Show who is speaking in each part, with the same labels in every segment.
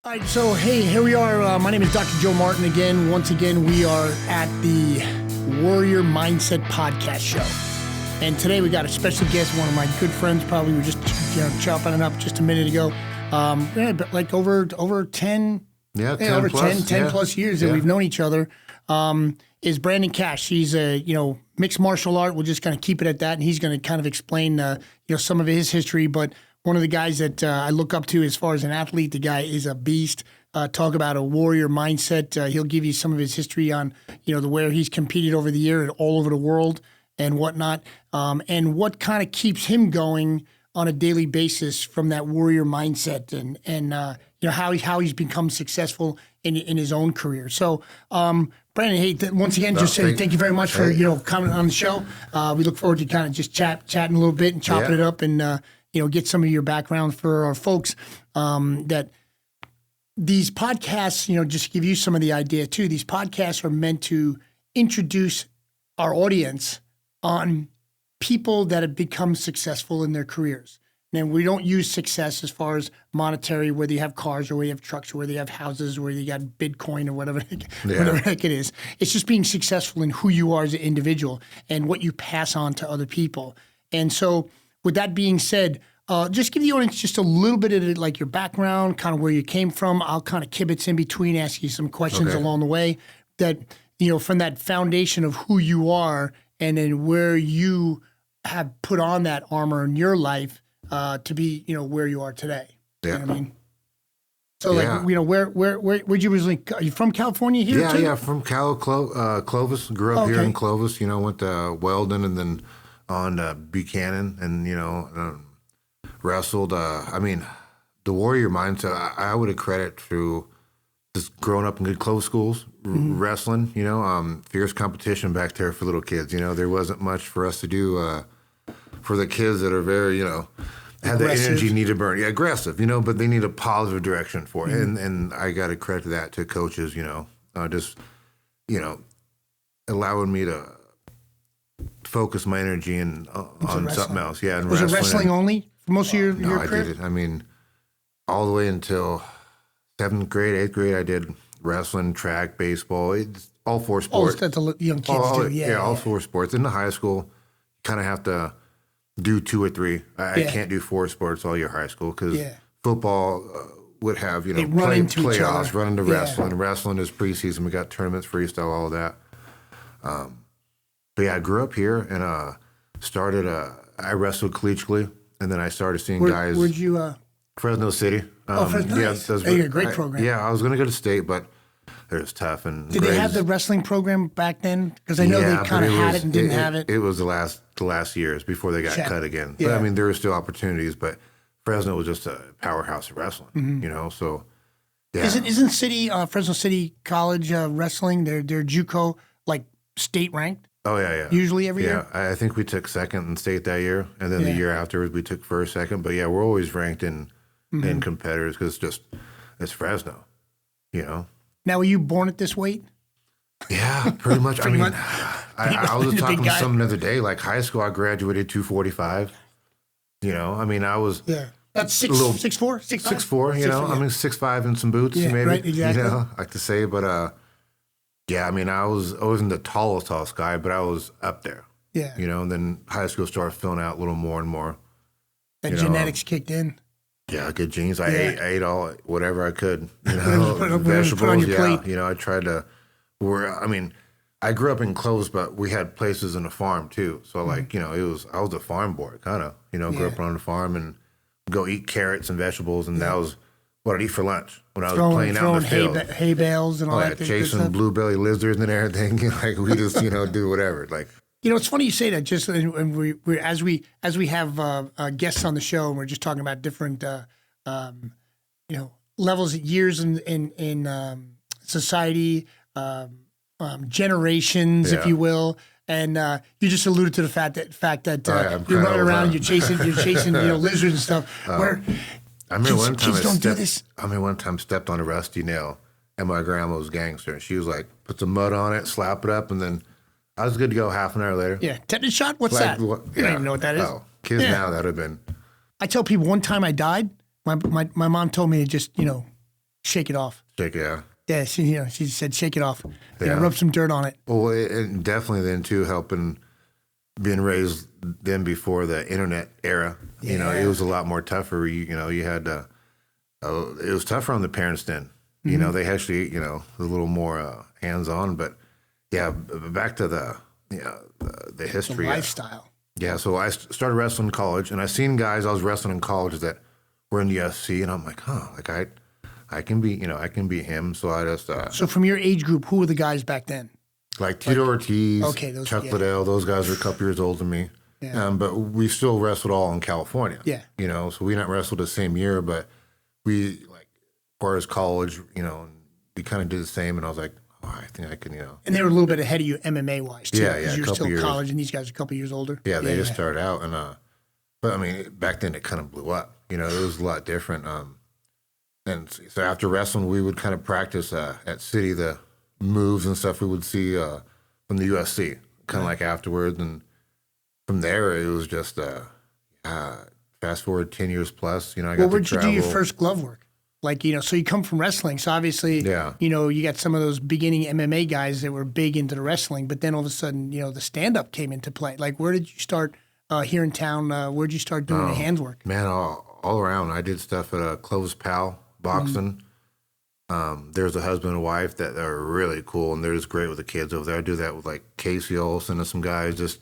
Speaker 1: All right, so hey, here we are. My name is Dr. Joe Martin again. Once again, we are at the Warrior Mindset Podcast Show. And today we got a special guest, one of my good friends, probably we were just chopping it up just a minute ago. But like over 10, 10 plus years that we've known each other, is Brandon Cash. He's a, mixed martial art. We'll just kind of keep it at that. And he's going to kind of explain, some of his history. But one of the guys that I look up to as far as an athlete, the guy is a beast. Talk about a warrior mindset. He'll give you some of his history on, where he's competed over the year all over the world and whatnot, and what kind of keeps him going on a daily basis from that warrior mindset and how he's become successful in his own career. So, Brandon, hey, once again, thank you very much for coming on the show. We look forward to kind of just chatting a little bit and chopping it up and get some of your background for our folks. That these podcasts, just to give you some of the idea too. These podcasts are meant to introduce our audience on people that have become successful in their careers. And we don't use success as far as monetary, whether you have cars or whether you have trucks or whether you have houses or whether you got Bitcoin or whatever the heck it is. It's just being successful in who you are as an individual and what you pass on to other people. And so with that being said, just give the audience just a little bit of like your background, kind of where you came from. I'll kind of kibitz in between, ask you some questions along the way that, from that foundation of who you are and then where you have put on that armor in your life to be, where you are today. Yeah. You know what I mean? So where'd you originally, are you from California here too?
Speaker 2: Yeah, from Clovis, grew up here in Clovis, went to Weldon and then on Buchanan and, wrestled. The warrior mindset, I would accredit through just growing up in good Clovis schools, wrestling, fierce competition back there for little kids. There wasn't much for us to do for the kids that are very, have the energy need to burn. Yeah, aggressive, but they need a positive direction for it. And I got to credit that to coaches, allowing me to focus my energy on something else. Yeah, and
Speaker 1: was it wrestling only for most of your career?
Speaker 2: I did it. All the way until 7th grade, 8th grade, I did wrestling, track, baseball. It's all four sports.
Speaker 1: Oh, that's what young kids do. Yeah,
Speaker 2: all four sports. In the high school, you kind of have to do 2 or 3. I can't do 4 sports all year high school because football would have, playoffs, run into wrestling. Wrestling is preseason. We got tournaments, freestyle, all of that. But I grew up here and started, I wrestled collegiately, and then I started seeing guys.
Speaker 1: Where'd you?
Speaker 2: Fresno City.
Speaker 1: Fresno.
Speaker 2: Yeah,
Speaker 1: nice. They had a great program.
Speaker 2: I was going to go to state, but it was tough. And
Speaker 1: did they have the wrestling program back then? Because I know they kind of had it and didn't have it.
Speaker 2: It was the last years before they got cut again. Yeah. But there were still opportunities, but Fresno was just a powerhouse of wrestling, so. Yeah.
Speaker 1: Isn't Fresno City College wrestling, their JUCO, like state ranked?
Speaker 2: Oh, yeah.
Speaker 1: Usually every year?
Speaker 2: Yeah, I think we took second in state that year, and then the year afterwards we took first, second. But we're always ranked in competitors because it's Fresno,
Speaker 1: Now, were you born at this weight?
Speaker 2: Yeah, pretty much. I was talking to someone the other day, like high school, I graduated 245. I was... Yeah.
Speaker 1: That's 6'4", 6'5"?
Speaker 2: 6'4", 6'5" in some boots, maybe. Right, exactly. I like to say, but... I wasn't the tallest guy, but I was up there. Yeah. And then high school started filling out a little more and more.
Speaker 1: That genetics kicked in.
Speaker 2: Yeah, good genes. I ate all whatever I could. Vegetables. Put on your plate. I tried to. I grew up in Clovis, but we had places in the farm too. So I was a farm boy, kind of. Grew up on the farm and go eat carrots and vegetables, and that was what I'd eat for lunch when I was playing out in the field.
Speaker 1: Hay bales and all that.
Speaker 2: Chasing bluebelly lizards and everything. We just, do whatever.
Speaker 1: It's funny you say that. Just and we as we have guests on the show, and we're just talking about different, levels, years in society, generations, if you will. And you just alluded to the fact that you're running around, you're chasing lizards and stuff. Where
Speaker 2: I remember one time I stepped on a rusty nail, and my grandma was a gangster, and she was like, put some mud on it, slap it up, and then I was good to go half an hour later.
Speaker 1: Yeah, tetanus shot? What's that? You don't even know what that is?
Speaker 2: Oh, kids now, that would have been.
Speaker 1: I tell people one time I died, my mom told me to just, shake it off.
Speaker 2: Shake it, yeah.
Speaker 1: Yeah, she said shake it off. Rub some dirt on it.
Speaker 2: Well, and definitely then too helping being raised then before the internet era.
Speaker 1: Yeah.
Speaker 2: It was a lot more tougher. You had it was tougher on the parents then. They actually a little more hands on. But yeah, back to the history,
Speaker 1: the lifestyle.
Speaker 2: Yeah, so I started wrestling in college, and I seen guys I was wrestling in college that were in the UFC, and I'm like, I can be him. So I just
Speaker 1: So from your age group, who were the guys back then?
Speaker 2: Like Tito Ortiz, Chuck
Speaker 1: yeah.
Speaker 2: Liddell, those guys are a couple years older than me.
Speaker 1: Yeah.
Speaker 2: But we still wrestled all in California.
Speaker 1: Yeah.
Speaker 2: So we not wrestled the same year, but we, like, as far as college, we kind of did the same, and I was like, I think I can,
Speaker 1: And they were a little bit ahead of you MMA-wise, too.
Speaker 2: Yeah,
Speaker 1: because you were still in college, and these guys are a couple years older.
Speaker 2: Yeah, they just started out, and but I mean, back then it kind of blew up. It was a lot different. And so after wrestling, we would kind of practice at City the moves and stuff we would see from the UFC, kind of like afterwards. And from there, it was just fast forward 10 years plus. I got to travel.
Speaker 1: Where'd you do your first glove work? Like, so you come from wrestling. So obviously, you got some of those beginning MMA guys that were big into the wrestling, but then all of a sudden, the stand-up came into play. Like, where did you start here in town? Where'd you start doing the hands work?
Speaker 2: Man, all around. I did stuff at Clovis Pal Boxing. There's a husband and wife that are really cool, and they're just great with the kids over there. I do that with, like, Casey Olsen and some guys, just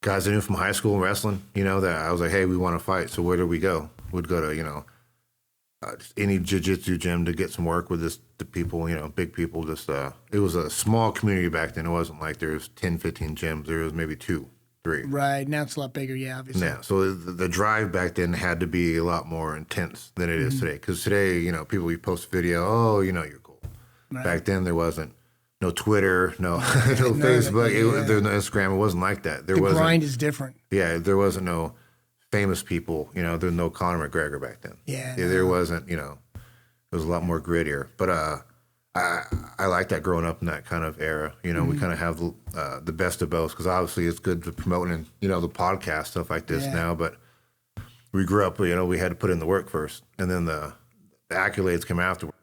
Speaker 2: guys I knew from high school wrestling, that I was like, hey, we want to fight, so where do we go? We'd go to, just any jiu-jitsu gym to get some work with the people, big people. Just it was a small community back then. It wasn't like there was 10, 15 gyms. There was maybe 2, 3.
Speaker 1: Right. Now it's a lot bigger, yeah, obviously.
Speaker 2: Yeah. So the drive back then had to be a lot more intense than it is today. Because today, people, we post a video, you're cool. Right. Back then, there wasn't no Twitter, no Facebook, there's no Instagram. It wasn't like that.
Speaker 1: The grind is different.
Speaker 2: Yeah, there wasn't no famous people. There was no Conor McGregor back then.
Speaker 1: Yeah.
Speaker 2: There wasn't, it was a lot more grittier. But I like that growing up in that kind of era. We kind of have the best of both, because obviously it's good to promoting, the podcast, stuff like this now. But we grew up, we had to put in the work first, and then the accolades came afterward.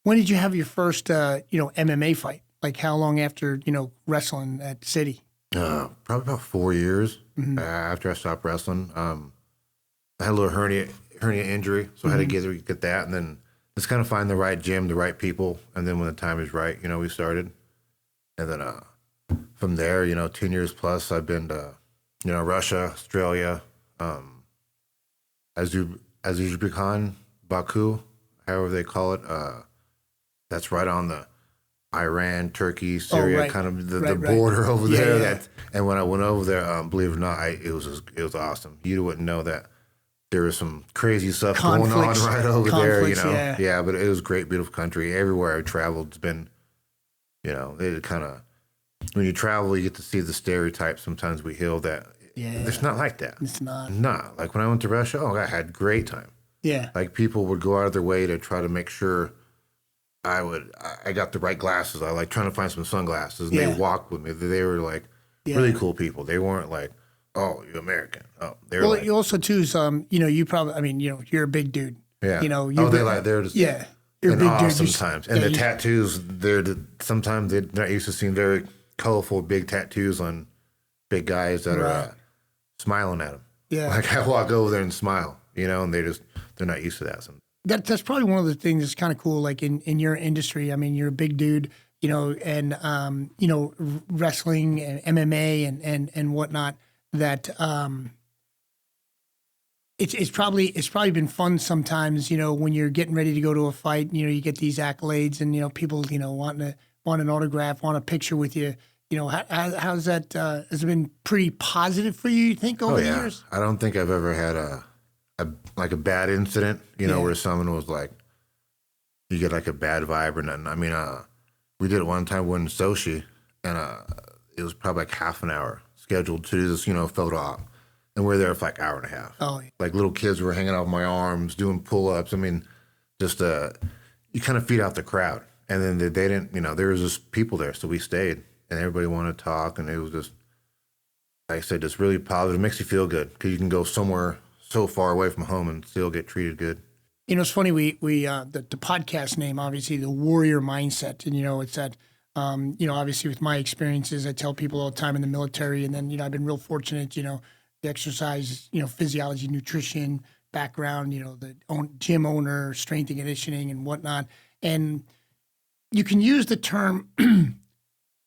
Speaker 1: When did you have your first, MMA fight? Like, how long after, wrestling at City?
Speaker 2: Probably about 4 years after I stopped wrestling. I had a little hernia injury, so I had to get that, and then just kind of find the right gym, the right people, and then when the time is right, we started. And then from there, 10 years plus, I've been to, Russia, Australia, Azerbaijan, Baku, however they call it. That's right on the Iran, Turkey, Syria, kind of the border over there.
Speaker 1: Yeah.
Speaker 2: And when I went over there, believe it or not, it was awesome. You wouldn't know that there was some crazy stuff going on right over there, Yeah, but it was a great, beautiful country. Everywhere I traveled, it's been, it kind of, when you travel, you get to see the stereotypes sometimes we hear that. Yeah. It's not like that.
Speaker 1: It's not.
Speaker 2: Nah. Like when I went to Russia, I had a great time.
Speaker 1: Yeah.
Speaker 2: Like people would go out of their way to try to make sure I got the right glasses. I like trying to find some sunglasses, and they walked with me. They were like really cool people. They weren't like, oh, you're American. Oh, they're like,
Speaker 1: you also too, you probably, you're a big dude.
Speaker 2: Yeah. They're just
Speaker 1: you're a big dude
Speaker 2: sometimes. And the tattoos, sometimes they're not used to seeing very colorful, big tattoos on big guys that are smiling at them.
Speaker 1: Yeah.
Speaker 2: Like I walk over there and smile, and they're not used to that.
Speaker 1: That's probably one of the things that's kind of cool, like in your industry. I mean, you're a big dude, and wrestling and MMA and whatnot. That it's probably been fun sometimes. When you're getting ready to go to a fight, you get these accolades and people want an autograph, want a picture with you. How's that? Has it been pretty positive for you think over the years?
Speaker 2: I don't think I've ever had a bad incident, where someone was like, you get like a bad vibe or nothing. I mean, we did it one time in Sochi, and it was probably like half an hour scheduled to do this, photo op. And we were there for like an hour and a half.
Speaker 1: Oh, yeah.
Speaker 2: Like little kids were hanging out my arms, doing pull-ups. I mean, just you kind of feed out the crowd. And then they didn't, there was just people there, so we stayed. And everybody wanted to talk, and it was just, like I said, just really positive. It makes you feel good because you can go somewhere so far away from home and still get treated good.
Speaker 1: You know, it's funny. We the podcast name, obviously, the Warrior Mindset, and it's that. Obviously, with my experiences, I tell people all the time in the military, and then I've been real fortunate. The exercise, physiology, nutrition background. The gym owner, strength and conditioning, and whatnot. And you can use the term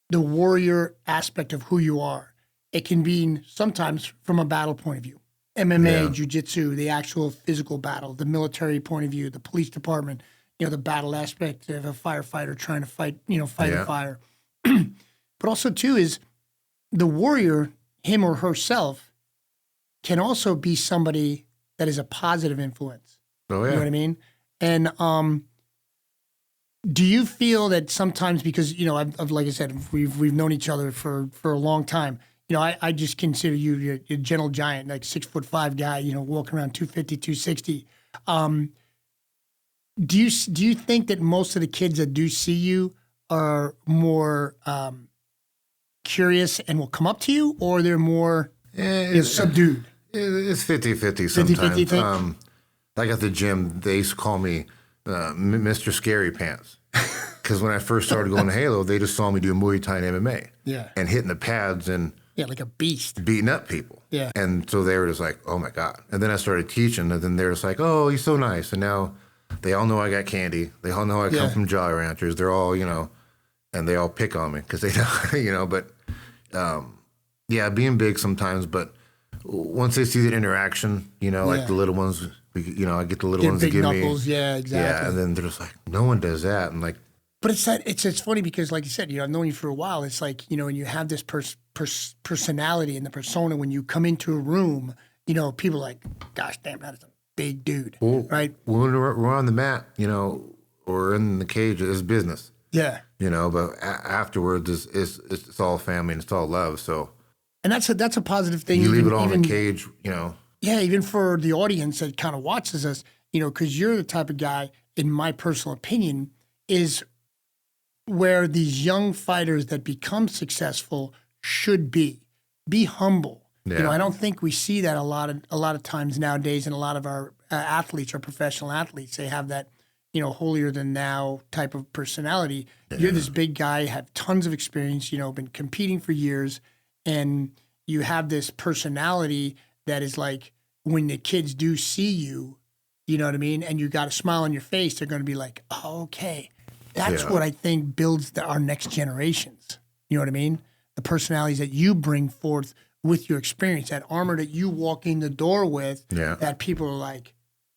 Speaker 1: the warrior aspect of who you are. It can be sometimes from a battle point of view. MMA, jiu-jitsu, the actual physical battle, the military point of view, the police department, the battle aspect of a firefighter trying to fight a fire. But also, too, is the warrior, him or herself, can also be somebody that is a positive influence.
Speaker 2: Oh, yeah.
Speaker 1: You know what I mean? And do you feel that sometimes, because, I've like I said, we've known each other for a long time, I just consider you a gentle giant, like 6'5" guy, walking around 250, 260. Do you think that most of the kids that do see you are more curious and will come up to you, or they're more subdued?
Speaker 2: It's 50-50 sometimes. 50-50 like at the gym, they used to call me Mr. Scary Pants. Because when I first started going to Halo, they just saw me do Muay Thai and MMA.
Speaker 1: Yeah.
Speaker 2: And hitting the pads and
Speaker 1: like a beast.
Speaker 2: Beating up people.
Speaker 1: Yeah.
Speaker 2: And so they were just like, oh my God. And then I started teaching, and then they're just like, oh, he's so nice. And now they all know I got candy. They all know I come from Jolly Ranchers. They're all, and they all pick on me because they know, but being big sometimes. But once they see that interaction, like the little ones, I get the little ones to give
Speaker 1: knuckles. Yeah, exactly.
Speaker 2: Yeah, and then they're just like, no one does that. And like,
Speaker 1: but it's funny because, like you said, I've known you for a while. It's like, and you have this personality and the persona. When you come into a room, people are like, gosh, damn, that is a big dude, right?
Speaker 2: When we're on the mat, or in the cage, it's business.
Speaker 1: Yeah.
Speaker 2: But afterwards, it's all family and it's all love. So,
Speaker 1: and that's a positive thing.
Speaker 2: You leave it all in the cage,
Speaker 1: Yeah, even for the audience that kind of watches us, because you're the type of guy, in my personal opinion, is where these young fighters that become successful should be. Be humble.
Speaker 2: Yeah.
Speaker 1: I don't think we see that a lot of times nowadays, and a lot of our athletes, our professional athletes, they have that, holier than thou type of personality. Yeah. You're this big guy, have tons of experience, been competing for years, and you have this personality that is like, when the kids do see you, you know what I mean, and you got a smile on your face, they're going to be like, oh, okay. That's what I think builds our next generations. You know what I mean? The personalities that you bring forth with your experience, that armor that you walk in the door with, that people are like,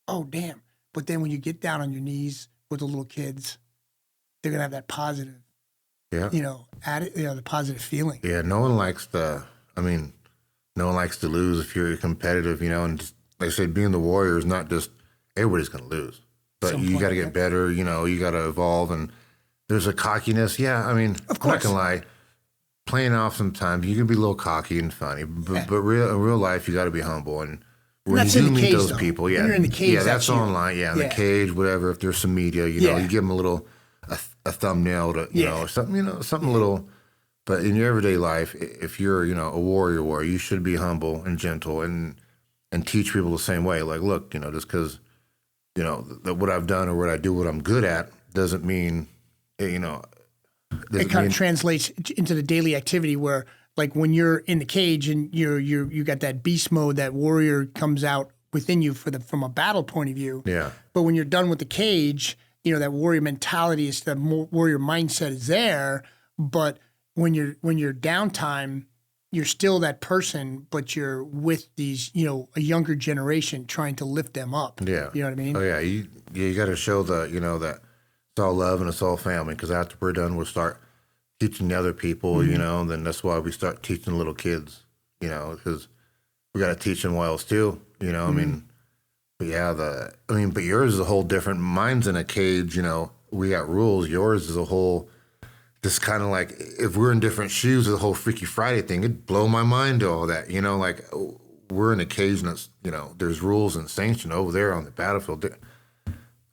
Speaker 1: oh, damn. But then when you get down on your knees with the little kids, they're going to have that positive, the positive feeling.
Speaker 2: Yeah, no one likes to lose if you're competitive, and just, like I said, being the warrior is not just everybody's going to lose. But you got to get better, you got to evolve. And there's a cockiness. Yeah, of course. I'm not going to lie. Playing off sometimes, you can be a little cocky and funny. But in real life, you got to be humble. And when you do meet those people,
Speaker 1: when you're in the cage,
Speaker 2: that's online. Yeah, in the cage, whatever. If there's some media, you give them a thumbnail to, or something, something little. But in your everyday life, if you're, a warrior, you should be humble and gentle and teach people the same way. Like, look, just because, that what I've done or what I do, what I'm good at, doesn't mean, it
Speaker 1: kind of translates into the daily activity where, like, when you're in the cage and you got that beast mode, that warrior comes out within you from a battle point of view.
Speaker 2: Yeah.
Speaker 1: But when you're done with the cage, that warrior mentality is, the warrior mindset is there. But when you're downtime, you're still that person, but you're with these, a younger generation trying to lift them up.
Speaker 2: Yeah.
Speaker 1: You know what I mean?
Speaker 2: Oh, yeah. You got to show that it's all love and it's all family, because after we're done, we'll start teaching the other people, and then that's why we start teaching little kids, because we got to teach them Wales too, but but yours is a whole different, mine's in a cage, we got rules. Yours is a whole, just kind of like, if we're in different shoes, the whole Freaky Friday thing, it'd blow my mind to all that, like we're in a cage and it's, there's rules and sanction over there on the battlefield.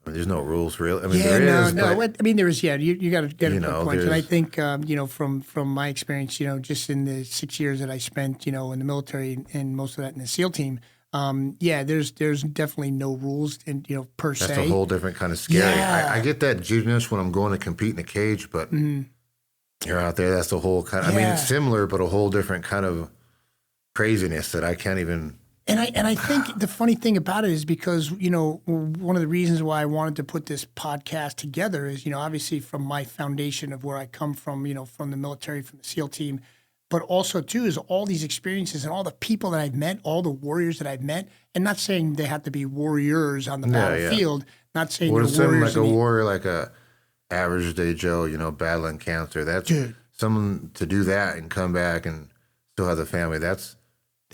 Speaker 2: There's no rules, really. There is.
Speaker 1: There is. Yeah, you got to get a point. And I think, from my experience, just in the 6 years that I spent, in the military and most of that in the SEAL team, there's definitely no rules, and per se.
Speaker 2: That's a whole different kind of scary.
Speaker 1: Yeah.
Speaker 2: I get that jiu-jitsu when I'm going to compete in a cage, but you're out there. That's a whole kind of. I mean, it's similar, but a whole different kind of craziness that I can't even.
Speaker 1: And I think the funny thing about it is because, one of the reasons why I wanted to put this podcast together is, obviously from my foundation of where I come from, from the military, from the SEAL team, but also too is all these experiences and all the people that I've met, all the warriors that I've met, and not saying they have to be warriors on the battlefield, not saying
Speaker 2: what
Speaker 1: they're
Speaker 2: warriors.
Speaker 1: Like
Speaker 2: a warrior, like a average day Joe, battling cancer. That's someone to do that and come back and still have the family. That's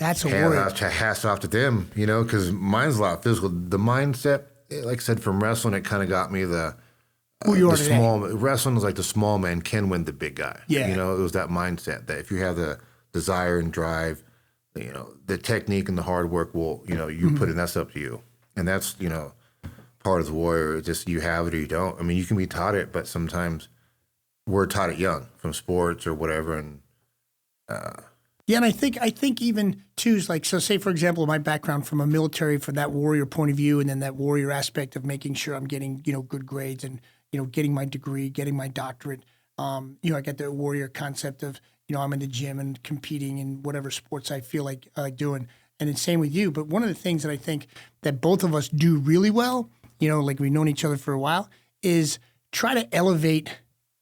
Speaker 1: a warrior.
Speaker 2: Hats off to them, because mine's a lot physical. The mindset, like I said, from wrestling, it kind of got me
Speaker 1: who you are today.
Speaker 2: Wrestling is like the small man can win the big guy.
Speaker 1: Yeah.
Speaker 2: It was that mindset that if you have the desire and drive, the technique and the hard work will, you put in, that's up to you. And that's, part of the warrior. It's just you have it or you don't. I mean, you can be taught it, but sometimes we're taught it young from sports or whatever. And,
Speaker 1: and I think even too is like, so say for example, my background from a military, from that warrior point of view, and then that warrior aspect of making sure I'm getting, good grades and, getting my degree, getting my doctorate. I got the warrior concept of, I'm in the gym and competing in whatever sports I feel like doing. And it's same with you. But one of the things that I think that both of us do really well, like we've known each other for a while, is try to elevate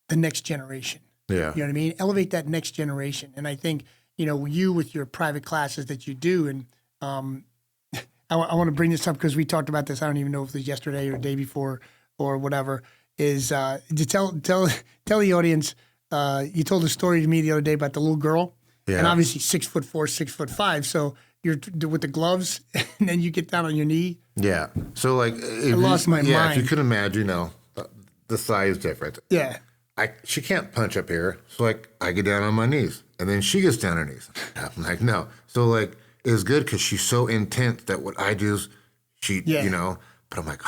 Speaker 1: the next generation.
Speaker 2: Yeah.
Speaker 1: You know what I mean? Elevate that next generation. And I think, you with your private classes that you do, and I want to bring this up because we talked about this. I don't even know if it was yesterday or the day before or whatever. Is to tell the audience. You told a story to me the other day about the little girl, and obviously 6'4", 6'5". So you're with the gloves, and then you get down on your knee.
Speaker 2: Yeah. So like,
Speaker 1: I lost my mind.
Speaker 2: If you could imagine, the size difference.
Speaker 1: Yeah.
Speaker 2: She can't punch up here, so like I get down on my knees, and then she gets down on her knees. I'm like, no. So like it's good because she's so intense that what I do is she, But I'm like,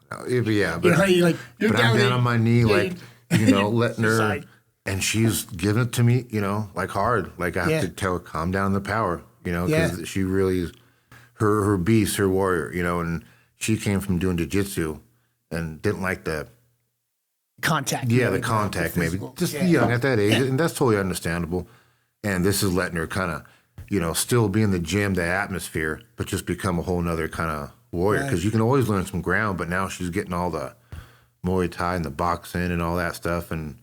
Speaker 2: but I'm down on my knee, letting her, and she's giving it to me, like hard. Like I have to tell her, calm down the power, because she really is her beast, her warrior, and she came from doing jiu-jitsu and didn't like the
Speaker 1: contact.
Speaker 2: Yeah, the contact maybe. Just young at that age, and that's totally understandable. And this is letting her kind of, still be in the gym, the atmosphere, but just become a whole nother kind of warrior. Because you can always learn some ground, but now she's getting all the Muay Thai and the boxing and all that stuff. And,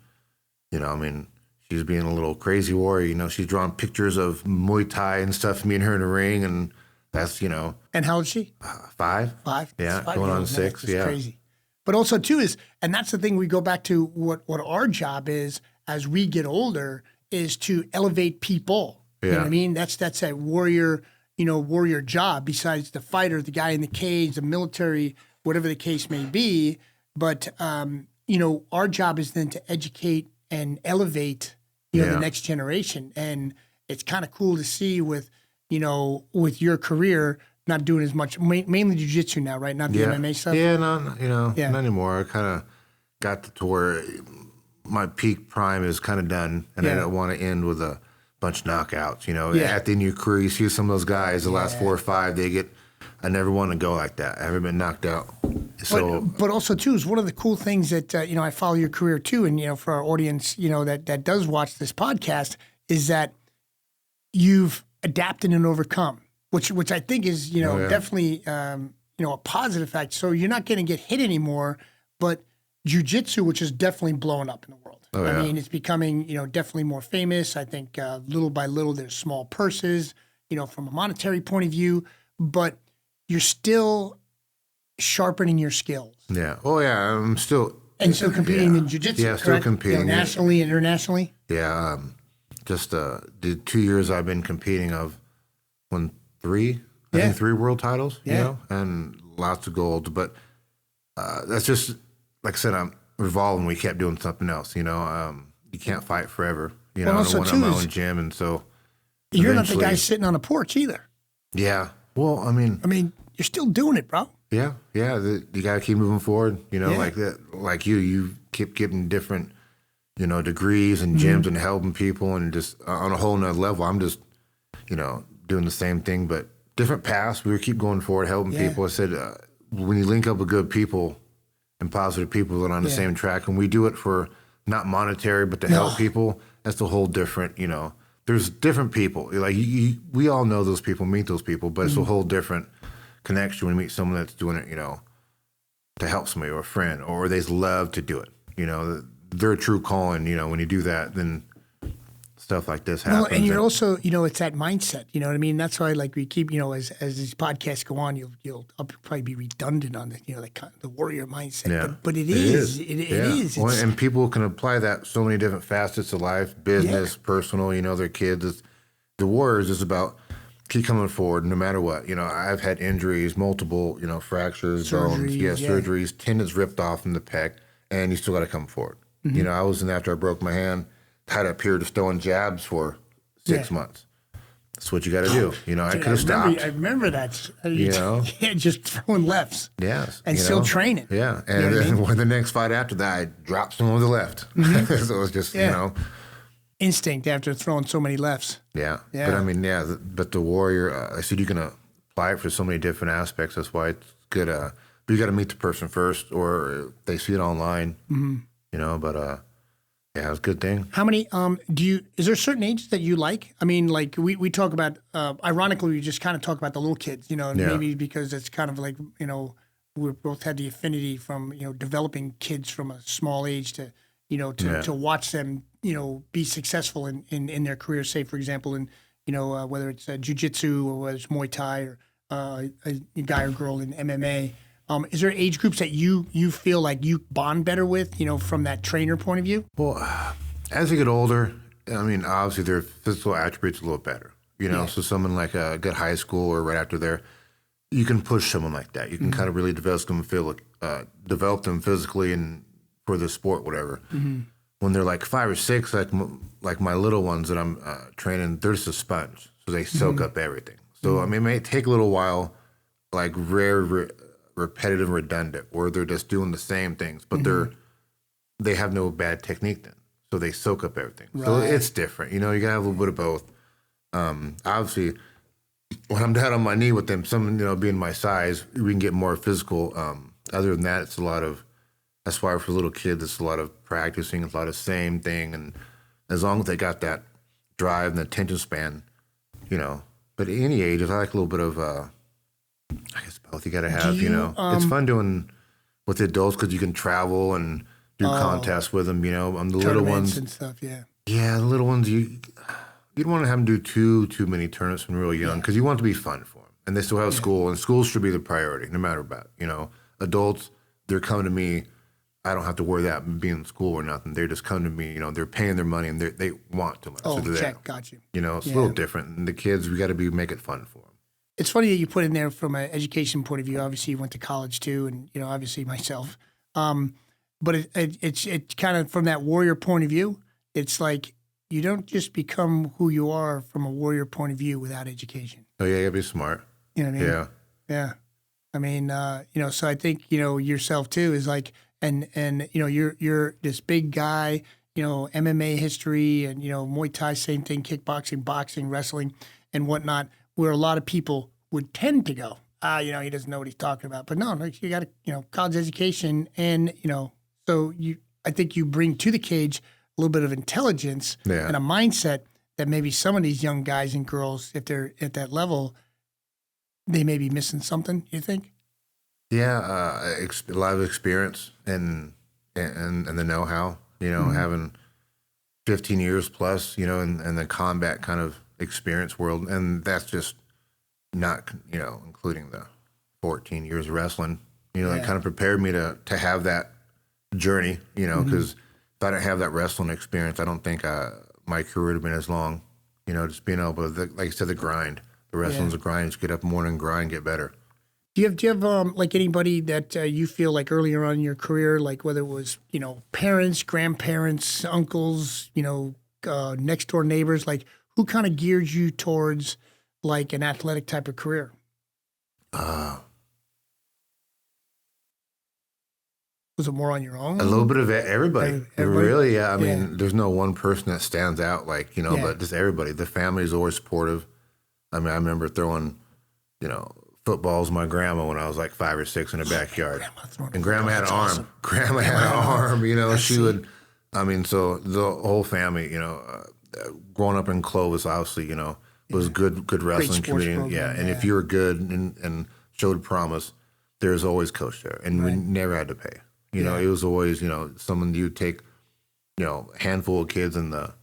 Speaker 2: she's being a little crazy warrior. She's drawing pictures of Muay Thai and stuff, me and her in the ring, and that's,
Speaker 1: And how old is she?
Speaker 2: 5.
Speaker 1: 5?
Speaker 2: Yeah, going on 6,
Speaker 1: That's crazy. But also, too, and that's the thing, we go back to what our job is as we get older, is to elevate people. You know what I mean? That's that warrior, warrior job, besides the fighter, the guy in the cage, the military, whatever the case may be. But, our job is then to educate and elevate, the next generation. And it's kind of cool to see with your career, not doing as much, mainly jiu-jitsu now, right? Not the MMA stuff?
Speaker 2: Yeah, not anymore. I kind of got to where my peak prime is kind of done, and I don't want to end with a bunch of knockouts. At the end of your career, you see some of those guys, the last 4 or 5, I never want to go like that. I haven't been knocked out. So,
Speaker 1: but also, too, is one of the cool things that, I follow your career, too, and, for our audience, that does watch this podcast, is that you've adapted and overcome. Which I think is, definitely, a positive fact. So you're not going to get hit anymore, but jiu-jitsu, which is definitely blowing up in the world. I mean, it's becoming, definitely more famous. I think little by little, there's small purses, from a monetary point of view, but you're still sharpening your skills.
Speaker 2: Yeah. Oh, yeah. I'm still.
Speaker 1: And still competing in jiu-jitsu,
Speaker 2: Yeah, still competing.
Speaker 1: Nationally and internationally?
Speaker 2: Yeah. Just the 2 years I've been competing, I've won 3, I think 3 world titles, and lots of gold. But that's just, like I said, I'm revolving. We kept doing something else, you can't fight forever. I want to own my own gym. And so
Speaker 1: you're not the guy sitting on a porch either.
Speaker 2: Yeah. Well, I mean,
Speaker 1: you're still doing it, bro.
Speaker 2: Yeah. Yeah. You got to keep moving forward, like that. Like you keep getting different, degrees and gyms and helping people, and just on a whole nother level. I'm just, doing the same thing, but different paths. We would keep going forward, helping people. I said, when you link up with good people and positive people that are on the same track, and we do it for not monetary, but to help people, that's a whole different, there's different people. Like we all know those people, meet those people, but it's a whole different connection when you meet someone that's doing it, to help somebody or a friend, or they love to do it. Their true calling, when you do that, then stuff like this happens.
Speaker 1: Well, and you're also, it's that mindset. You know what I mean? That's why, like, we keep, as these podcasts go on, I'll probably be redundant on the warrior mindset.
Speaker 2: Yeah.
Speaker 1: But it is. It is.
Speaker 2: Well, and people can apply that so many different facets of life, business, personal. Their kids. The warriors is about keep coming forward no matter what. I've had injuries, multiple, fractures, bones, surgeries, tendons ripped off in the pec, and you still got to come forward. I was in after I broke my hand. Had up here just throwing jabs for 6 months. That's what you got to do. I could have stopped.
Speaker 1: I remember that. Just throwing lefts.
Speaker 2: Yes.
Speaker 1: And still training.
Speaker 2: Yeah. And then when the next fight after that, I dropped some on the left. So it was just,
Speaker 1: instinct after throwing so many lefts.
Speaker 2: Yeah. But but the warrior, I said you can apply it for so many different aspects. That's why it's good. But you got to meet the person first, or they see it online, yeah, it's a good thing.
Speaker 1: How many, is there certain ages that you like? I mean, like we talk about, ironically, we just kind of talk about the little kids, maybe because it's kind of like, we both had the affinity from, developing kids from a small age to, to watch them, be successful in their career, say, for example, in, whether it's jiu-jitsu or whether it's Muay Thai or a guy or girl in MMA. Is there age groups that you feel like you bond better with, from that trainer point of view?
Speaker 2: Well, as you get older, obviously their physical attributes are a little better, so someone like a good high school or right after there, you can push someone like that. You can kind of really develop them physically and for the sport, whatever. When they're like 5 or 6, like my little ones that I'm training, they're just a sponge, so they soak up everything. So, it may take a little while, like repetitive and redundant, where they're just doing the same things, but they have no bad technique then, so they soak up everything. Right. So it's different, you gotta have a little bit of both. Obviously, when I'm down on my knee with them, someone being my size, we can get more physical. Other than that, that's why for little kids, it's a lot of practicing, it's a lot of same thing, and as long as they got that drive and the attention span, But at any age, I like a little bit of I guess both you got to have, it's fun doing with the adults because you can travel and do contests with them, on the little ones.
Speaker 1: And stuff, yeah.
Speaker 2: Yeah, the little ones, you don't want to have them do too many tournaments when real young because you want it to be fun for them. And they still have school, and school should be the priority no matter what. Adults, they're coming to me. I don't have to worry about being in school or nothing. They're just coming to me, they're paying their money and they want to.
Speaker 1: Oh, so check, got you.
Speaker 2: It's a little different. And the kids, we got to make it fun for them.
Speaker 1: It's funny that you put in there from an education point of view. Obviously, you went to college too, and obviously myself. But it's kind of from that warrior point of view. It's like you don't just become who you are from a warrior point of view without education.
Speaker 2: Oh yeah, you gotta be smart.
Speaker 1: You know what I mean?
Speaker 2: Yeah.
Speaker 1: Yeah. So I think yourself too is like, and you're this big guy. MMA history and Muay Thai, same thing, kickboxing, boxing, wrestling, and whatnot. Where a lot of people would tend to go, he doesn't know what he's talking about. But no, you got college education, and so I think you bring to the cage a little bit of intelligence and a mindset that maybe some of these young guys and girls, if they're at that level, they may be missing something. You think?
Speaker 2: Yeah, a lot of experience and the know-how. Having 15 years plus, in the combat kind of experience world, and that's just not including the 14 years of wrestling. It kind of prepared me to have that journey. Because if I didn't have that wrestling experience, I don't think my career would have been as long. Just being able to, like you said, the grind. The wrestling's a grind. Just get up in the morning, grind, get better.
Speaker 1: Do you have like anybody that you feel like earlier on in your career, like whether it was parents, grandparents, uncles, next door neighbors, like who kind of geared you towards like an athletic type of career? Was it more on your own?
Speaker 2: A little bit of everybody. Really, yeah. I mean, there's no one person that stands out, but just everybody. The family is always supportive. I mean, I remember throwing footballs with my grandma when I was like 5 or 6 in the backyard. And grandma had an arm.
Speaker 1: Awesome.
Speaker 2: Grandma had an arm, she would, so the whole family, growing up in Clovis, obviously, was good wrestling community. Yeah. And if you were good and showed promise, there was always coach there. And we never had to pay. It was always, someone you'd take, a handful of kids in the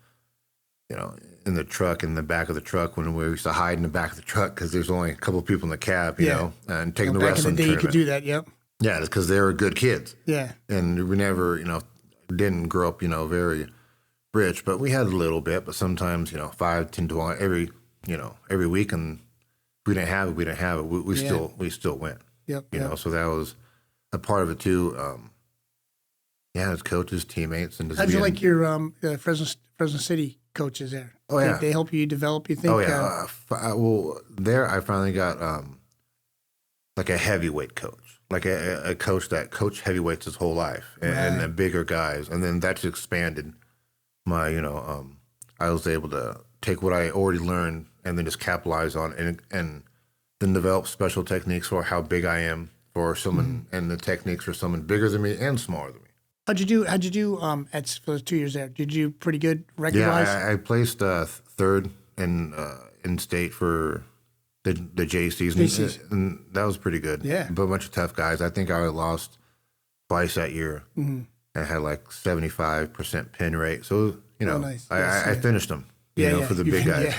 Speaker 2: truck, in the back of the truck, when we used to hide in the back of the truck because there's only a couple of people in the cab, and taking the wrestling
Speaker 1: back in the day,
Speaker 2: tournament.
Speaker 1: you could do that, yep.
Speaker 2: Yeah, it's because they were good kids.
Speaker 1: Yeah.
Speaker 2: And we never, didn't grow up, very rich, but we had a little bit. But sometimes, 5, 10, 12, every week, and if we didn't have it, we didn't have it. We still went.
Speaker 1: Yep.
Speaker 2: So that was a part of it too. As coaches, teammates, and just
Speaker 1: how'd you like your Fresno City coaches there?
Speaker 2: Oh yeah,
Speaker 1: they help you develop. You think?
Speaker 2: Oh yeah. Well, there I finally got like a heavyweight coach, like a coach that coached heavyweights his whole life, and the bigger guys, and then that's expanded my. I was able to take what I already learned and then just capitalize on and then develop special techniques for how big I am for someone, and the techniques for someone bigger than me and smaller than me.
Speaker 1: How'd you do for those 2 years there? Did you pretty good record-wise?
Speaker 2: Yeah, I placed third in state for the JCs, and that was pretty good.
Speaker 1: Yeah.
Speaker 2: But a bunch of tough guys. I think I lost twice that year. Mm-hmm. I had like 75% pin rate. So,
Speaker 1: nice.
Speaker 2: I finished them, for the big guys.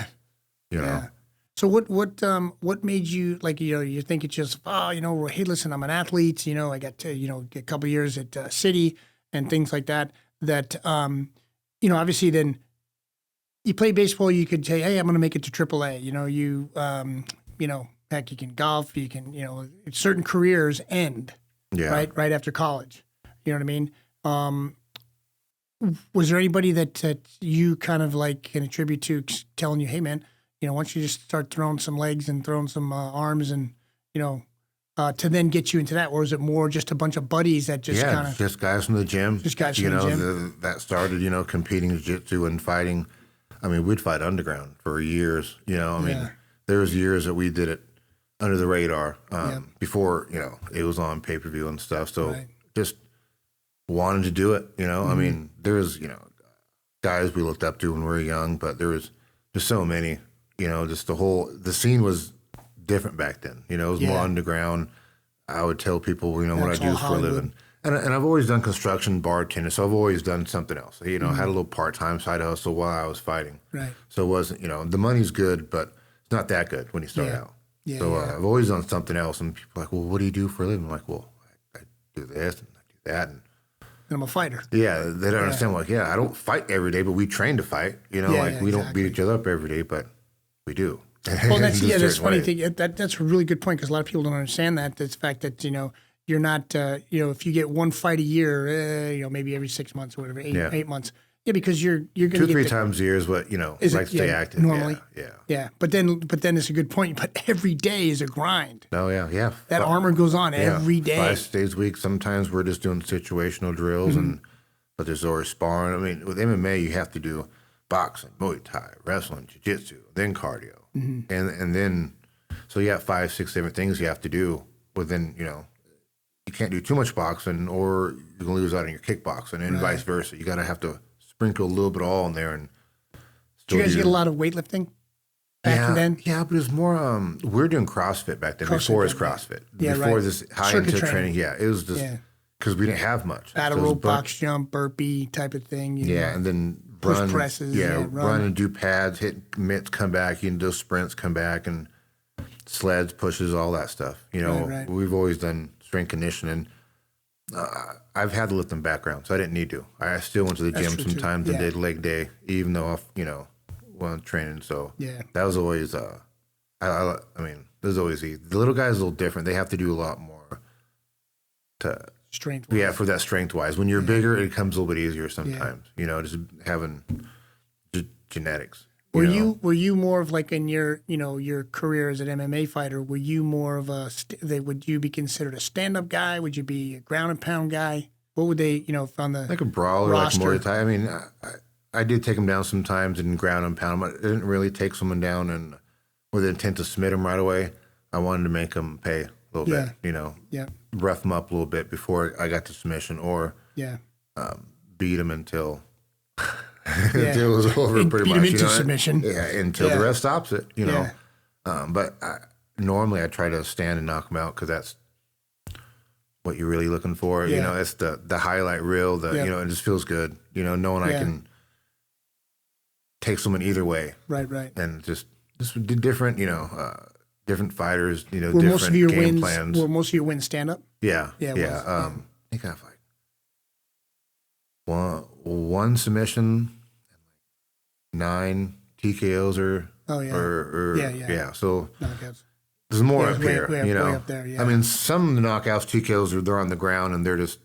Speaker 2: Yeah.
Speaker 1: So what made you, like, you think it's just, hey, listen, I'm an athlete, I got to, a couple years at City and things like that, obviously then you play baseball, you could say, hey, I'm going to make it to AAA. Heck, you can golf, you can, certain careers end right after college. You know what I mean? Was there anybody that you kind of like can attribute to telling you, hey, man, why don't you just start throwing some legs and throwing some arms and, to then get you into that? Or is it more just a bunch of buddies that just kind of...
Speaker 2: just guys from the gym.
Speaker 1: Just guys from the gym.
Speaker 2: That started, competing jiu-jitsu and fighting. I mean, we'd fight underground for years, there was years that we did it under the radar before, it was on pay-per-view and stuff. So just wanted to do it, I mean, there was, guys we looked up to when we were young, but there was just so many. Just the scene was different back then. It was more underground. I would tell people, what I do for a living. And I've always done construction, bartender, so I've always done something else. I had a little part-time side hustle while I was fighting. Right. So it wasn't, the money's good, but it's not that good when you start out. Yeah, so I've always done something else, and people are like, well, what do you do for a living? I'm like, well, I do this and I do that. And
Speaker 1: I'm a fighter.
Speaker 2: Yeah, they don't understand. Like, I don't fight every day, but we train to fight. We don't beat each other up every day, but we do.
Speaker 1: Well, that's that's funny thing. That's a really good point, because a lot of people don't understand that. That's the fact that you're not if you get one fight a year, maybe every 6 months or whatever, 8 months. Yeah, because you're going to
Speaker 2: 2-3 times a year is what is like stay active
Speaker 1: normally.
Speaker 2: Yeah.
Speaker 1: But then it's a good point. But every day is a grind.
Speaker 2: Oh yeah.
Speaker 1: That armor goes on every day.
Speaker 2: 5 days a week. Sometimes we're just doing situational drills, but there's always sparring. I mean, with MMA, you have to do boxing, Muay Thai, wrestling, jiu-jitsu, then cardio. And then, so you have 5, 6 different things you have to do within, you can't do too much boxing or you're going to lose out on your kickboxing, and vice versa. You got to have to sprinkle a little bit of all in there. And
Speaker 1: do you guys get a lot of weightlifting back then?
Speaker 2: Yeah, but it was more, we were doing CrossFit back then, before it was CrossFit. Before this high-intensity training. Yeah, it was just, because we didn't have much.
Speaker 1: Battle rope, box jump, burpee type of thing.
Speaker 2: And then
Speaker 1: push presses.
Speaker 2: Run and do pads, hit mitts, come back. You can do sprints, come back, and sleds, pushes, all that stuff. We've always done strength conditioning. I've had the lifting background, so I didn't need to. I still went to the gym sometimes and did leg day, even though I training. So that was always. I mean, there's always the little guys a little different. They have to do a lot more to
Speaker 1: strength.
Speaker 2: Yeah, for that strength wise. When you're bigger, it comes a little bit easier sometimes. Just having genetics.
Speaker 1: Were you more of like in your your career as an MMA fighter? Were you more of would you be considered a stand up guy? Would you be a ground and pound guy? What would they on the
Speaker 2: like a brawler,
Speaker 1: roster?
Speaker 2: Like Muay Thai? I mean, I did take them down sometimes and ground and pound them. I didn't really take someone down and with the intent to submit them right away. I wanted to make them pay a little bit, you know, rough them up a little bit before I got to submission, or beat them until until it was over, pretty
Speaker 1: much. Beat them into submission.
Speaker 2: Until the ref stops it, you know. But normally I try to stand and knock them out because that's what you're really looking for. You know, it's the highlight reel. You know, it just feels good. You know, knowing I can take someone either way. Right. And just different. You know, different fighters. You know, different most of your game plans.
Speaker 1: Were most of your wins stand up?
Speaker 2: Yeah. I think I have like one submission, 9 TKOs or So there's more up here, you know. Way up there, I mean, some of the knockouts, TKOs, they're on the ground and they're just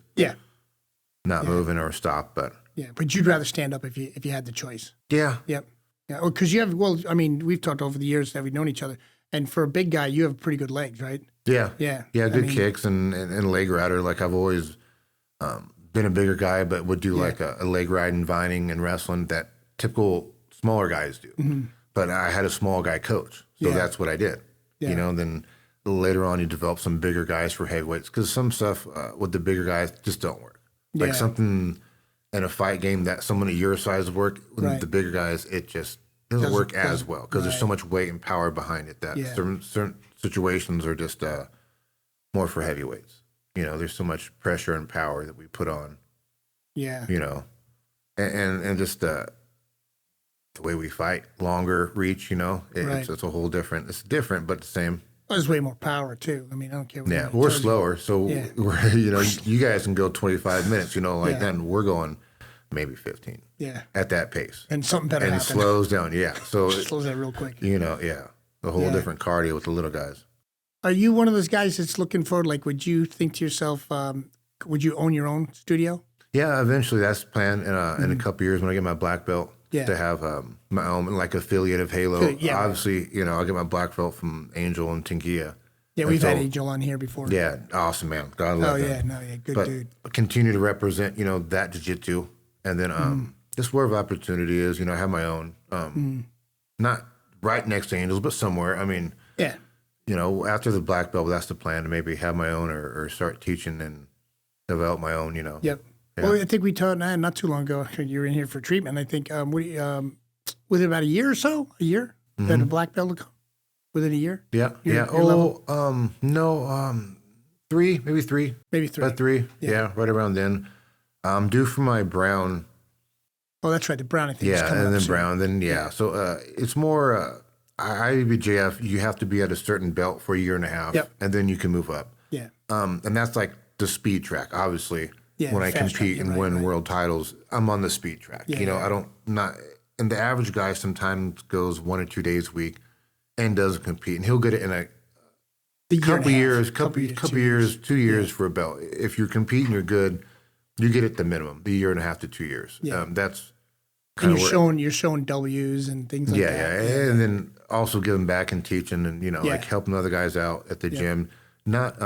Speaker 2: not moving or stop. But
Speaker 1: but you'd rather stand up if you had the choice.
Speaker 2: Yeah.
Speaker 1: Yep. Yeah. Because you have I mean, we've talked over the years that we've known each other, and for a big guy, you have pretty good legs, right?
Speaker 2: Yeah. Good kicks and leg rider. Like I've always been a bigger guy, but would do like a leg ride and vining and wrestling that typical smaller guys do. Mm-hmm. But I had a small guy coach, so that's what I did. You know, then later on you develop some bigger guys for heavyweights because some stuff with the bigger guys just don't work. Like something in a fight game that someone at your size work with the bigger guys, it just doesn't work as well because there's so much weight and power behind it that certain situations are just more for heavyweights. You know, there's so much pressure and power that we put on. Yeah. You know, and just the way we fight, longer reach, you know, it's a whole different, it's different, but the same.
Speaker 1: There's way more power too. I mean, I don't care. What
Speaker 2: we're slower. So, we're, you know, you guys can go 25 minutes, you know, like then we're going maybe 15. Yeah. At that pace.
Speaker 1: And something better
Speaker 2: and
Speaker 1: happen.
Speaker 2: It slows down. Yeah. So
Speaker 1: it slows down real quick.
Speaker 2: You know, a whole different cardio with the little guys.
Speaker 1: Are you one of those guys that's looking for, like, would you think to yourself, would you own your own studio?
Speaker 2: Yeah, eventually that's the plan in a couple years when I get my black belt to have my own, like, affiliate of Halo. Obviously, you know, I'll get my black belt from Angel and Tinkia.
Speaker 1: Yeah, we've had Angel on here before.
Speaker 2: Yeah, awesome, man. God love him.
Speaker 1: Good dude.
Speaker 2: Continue to represent, you know, that jiu-jitsu. And then just wherever opportunity is, you know, I have my own. Not right next to Angels, but somewhere. I mean, you know, after the black belt, that's the plan, to maybe have my own or start teaching and develop my own, you know.
Speaker 1: Yep. Yeah. Well, I think we talked not too long ago. You were in here for treatment. I think was it about a year or so? A year that a black belt would come? Within a year?
Speaker 2: Yeah. No, 3, maybe 3.
Speaker 1: Maybe 3.
Speaker 2: About 3. Yeah, right around then. I'm due for my brown.
Speaker 1: Oh, that's right. The brown, I think.
Speaker 2: Yeah, and then brown. Then So it's more. IBJJF, you have to be at a certain belt for a year and a half, and then you can move up. Yeah. And that's like the speed track, obviously. Yeah, when I compete and win world titles, I'm on the speed track. Yeah, you know, and the average guy sometimes goes 1 or 2 days a week and doesn't compete, and he'll get it in a couple years, 2 years for a belt. If you're competing, you're good, you get it the minimum, the 1.5 to 2 years. Yeah. That's
Speaker 1: and you're showing W's and things like that.
Speaker 2: Yeah, and then also giving back and teaching and, you know, like helping other guys out at the gym. Not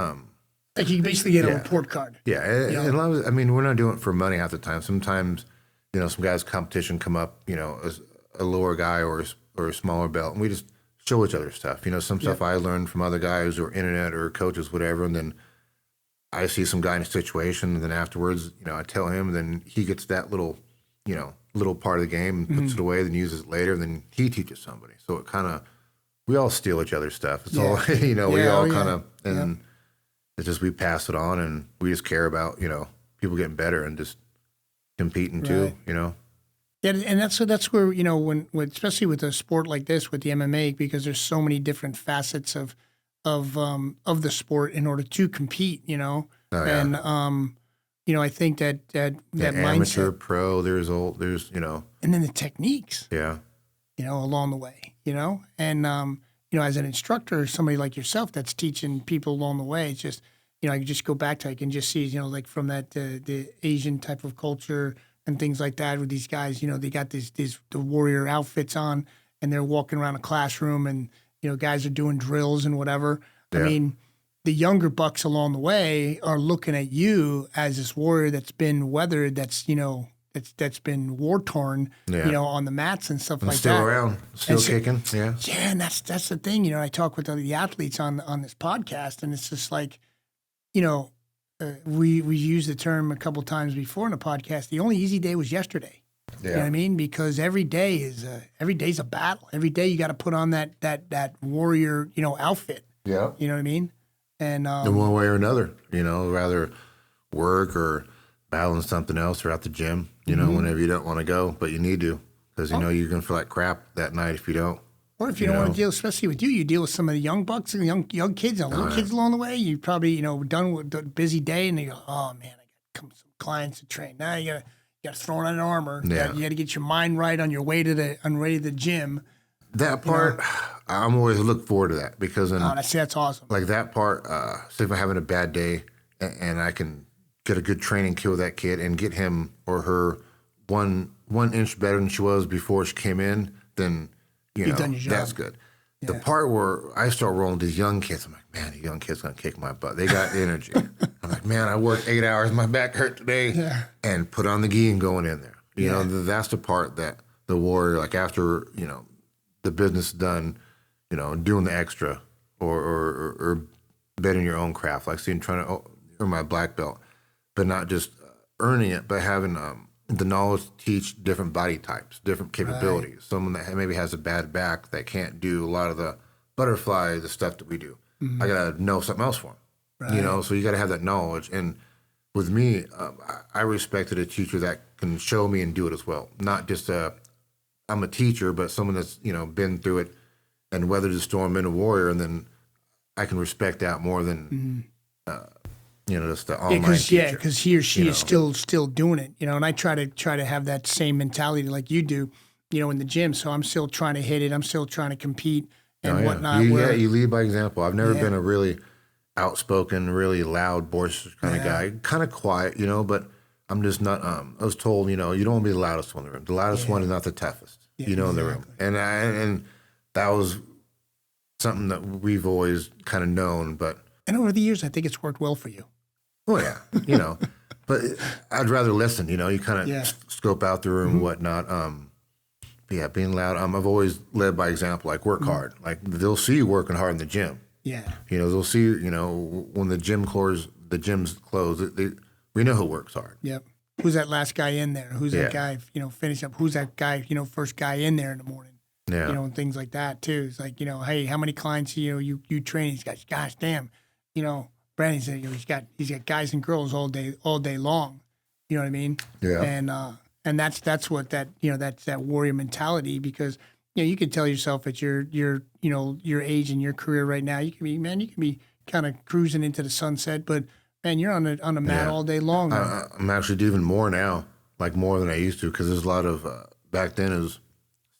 Speaker 1: like you basically get a report card.
Speaker 2: Yeah, and a lot of, I mean, we're not doing it for money half the time. Sometimes, you know, some guys' competition come up, you know, as a lower guy or a smaller belt, and we just show each other stuff. You know, some stuff I learned from other guys or internet or coaches, whatever, and then I see some guy in a situation, and then afterwards, you know, I tell him, and then he gets that little, you know, little part of the game and puts it away, then uses it later, and then he teaches somebody. So it kind of, we all steal each other's stuff. It's all, you know, we all kind of, and it's just we pass it on, and we just care about, you know, people getting better and just competing too, you know.
Speaker 1: Yeah, and that's where, you know, when especially with a sport like this, with the MMA, because there's so many different facets of the sport in order to compete, you know, and you know, I think that
Speaker 2: amateur,
Speaker 1: mindset,
Speaker 2: pro, there's you know,
Speaker 1: and then the techniques,
Speaker 2: you
Speaker 1: know, along the way, you know, and you know, as an instructor, somebody like yourself that's teaching people along the way, it's just, you know, I can just go back to, I can just see, you know, like from that the Asian type of culture and things like that with these guys, you know, they got the warrior outfits on, and they're walking around a classroom, and, you know, guys are doing drills and whatever. I mean, the younger bucks along the way are looking at you as this warrior that's been weathered, that's, you know, that's been war torn, on the mats and stuff
Speaker 2: and
Speaker 1: like
Speaker 2: still
Speaker 1: that.
Speaker 2: around, still kicking. Yeah.
Speaker 1: Yeah, and that's the thing. I talk with the athletes on this podcast, and it's just like, we used the term a couple times before in the podcast. The only easy day was yesterday. Yeah. You know what I mean? Because every day's a battle. Every day you got to put on that warrior, outfit.
Speaker 2: Yeah.
Speaker 1: You know what I mean? And
Speaker 2: in one way or another, rather work or balance something else or at the gym, whenever you don't want to go, but you need to, because you're going to feel like crap that night if you don't.
Speaker 1: Or if you don't want to deal, especially with you deal with some of the young bucks and young kids and little kids along the way. You probably, done with the busy day, and you go, oh man, I got some clients to train. Now you got to throw on an armor.
Speaker 2: Yeah. You
Speaker 1: got to get your mind right on your way to the gym.
Speaker 2: That part, I'm always look forward to that, because
Speaker 1: that's awesome.
Speaker 2: Like that part, say if I'm having a bad day and I can get a good training kill with that kid and get him or her one inch better than she was before she came in, then
Speaker 1: You've done your job.
Speaker 2: That's good. Yeah. The part where I start rolling these young kids, I'm like, man, the young kid's gonna kick my butt. They got energy. I'm like, man, I worked 8 hours, my back hurt today, and put on the gi and going in there. You know, that's the part that the warrior, like after the business is done, doing the extra or betting your own craft, like trying to earn my black belt, but not just earning it, but having the knowledge to teach different body types, different capabilities. Right. Someone that maybe has a bad back that can't do a lot of the butterfly, the stuff that we do. Mm-hmm. I got to know something else for them, right. So you got to have that knowledge. And with me, I respected a teacher that can show me and do it as well. Not just I'm a teacher, but someone that's, been through it and weathered the storm, been a warrior, and then I can respect that more than, just the online teacher.
Speaker 1: Because he or she is still doing it, and I try to have that same mentality like you do, in the gym. So I'm still trying to hit it. I'm still trying to compete and whatnot.
Speaker 2: You lead by example. I've never been a really outspoken, really loud, boisterous kind of guy. Kind of quiet, but I'm just not. I was told, you don't want to be the loudest one in the room. The loudest one is not the toughest, in the room. And that was something that we've always kind of known.
Speaker 1: And over the years, I think it's worked well for you.
Speaker 2: Oh yeah, but I'd rather listen. You kind of scope out the room and whatnot. Being loud. I've always led by example. Like work hard. Like they'll see you working hard in the gym. Yeah. They'll see. When the gym's closed. We know who works hard.
Speaker 1: Yep. Who's that last guy in there? Who's that guy? Finish up. Who's that guy? First guy in there in the morning. Yeah. And things like that too. It's like hey, how many clients you train these guys? Gosh, damn. Brandon said he's got guys and girls all day long. You know what I mean? Yeah. And that's what that's that warrior mentality, because you can tell yourself at your age and your career right now, you can be kind of cruising into the sunset, but man, you're on a mat all day long.
Speaker 2: I'm actually doing more now, like more than I used to, because there's a lot of back then it was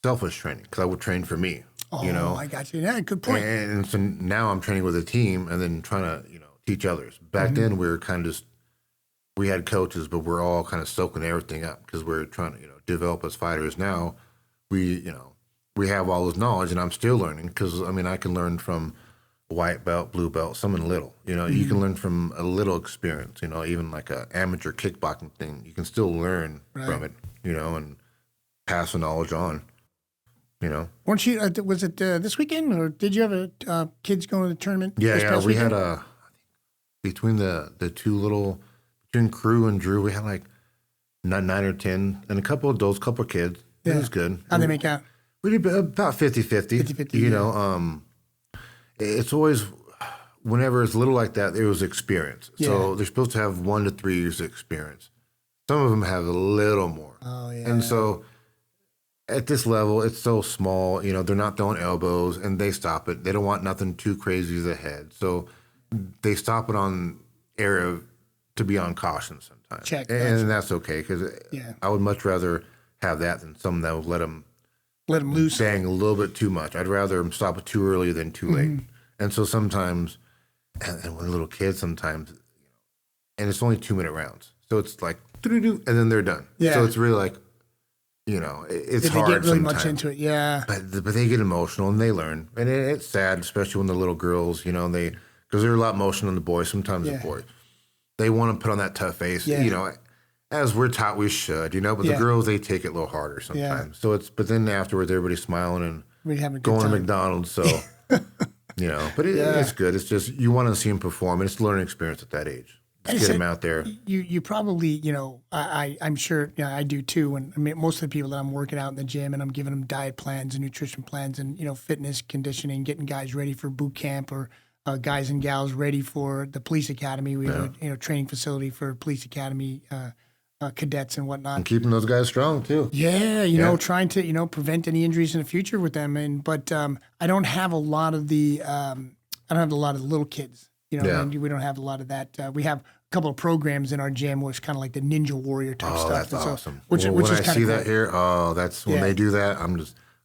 Speaker 2: selfish training, because I would train for me.
Speaker 1: Oh, I got you. Yeah, good point.
Speaker 2: And so now I'm training with a team and then trying to teach others. Back then we were kind of we had coaches, but we're all kind of soaking everything up because we're trying to develop as fighters. Now we have all this knowledge, and I'm still learning, because I can learn from a white belt, blue belt, something little. You can learn from a little experience. Even like a amateur kickboxing thing, you can still learn from it. And pass the knowledge on.
Speaker 1: Weren't you? Was it this weekend, or did you have kids going to the tournament?
Speaker 2: Yeah, we had between the two little, between Crew and Drew, we had like 9 or 10, and a couple of adults, couple of kids. Yeah. It was good.
Speaker 1: How'd they make out?
Speaker 2: We did about 50-50. It's always, whenever it's little like that, it was experience. Yeah. So they're supposed to have 1 to 3 years of experience. Some of them have a little more. Oh, yeah. And so at this level, it's so small, they're not throwing elbows, and they stop it. They don't want nothing too crazy to the head. So they stop it on area to be on caution sometimes. And that's okay, because I would much rather have that than someone that would let them loose, bang a little bit too much. I'd rather them stop it too early than too late. And so sometimes, and when little kids sometimes, and it's only 2-minute rounds. So it's like, and then they're done. Yeah. So it's really like, it's hard. They get really much
Speaker 1: into it, yeah.
Speaker 2: But they get emotional and they learn, and it's sad, especially when the little girls, because they're a lot emotional than the boys. Sometimes the boys, they want to put on that tough face, as we're taught we should, but the girls, they take it a little harder sometimes. So but then afterwards, everybody's smiling and going to McDonald's. So, but it's good. It's just, you want to see them perform, and it's a learning experience at that age. Just get them out there.
Speaker 1: You probably, I'm sure I do too. And I mean, most of the people that I'm working out in the gym and I'm giving them diet plans and nutrition plans and, fitness conditioning, getting guys ready for boot camp or guys and gals ready for the police academy. We have a training facility for police academy cadets and whatnot.
Speaker 2: And keeping those guys strong too.
Speaker 1: Yeah, trying to, prevent any injuries in the future with them. But I don't have a lot of the little kids. And we don't have a lot of that. We have a couple of programs in our gym where it's kind of like the Ninja Warrior type stuff.
Speaker 2: That's awesome.
Speaker 1: Which
Speaker 2: when
Speaker 1: is
Speaker 2: I see that here, that's when they do that.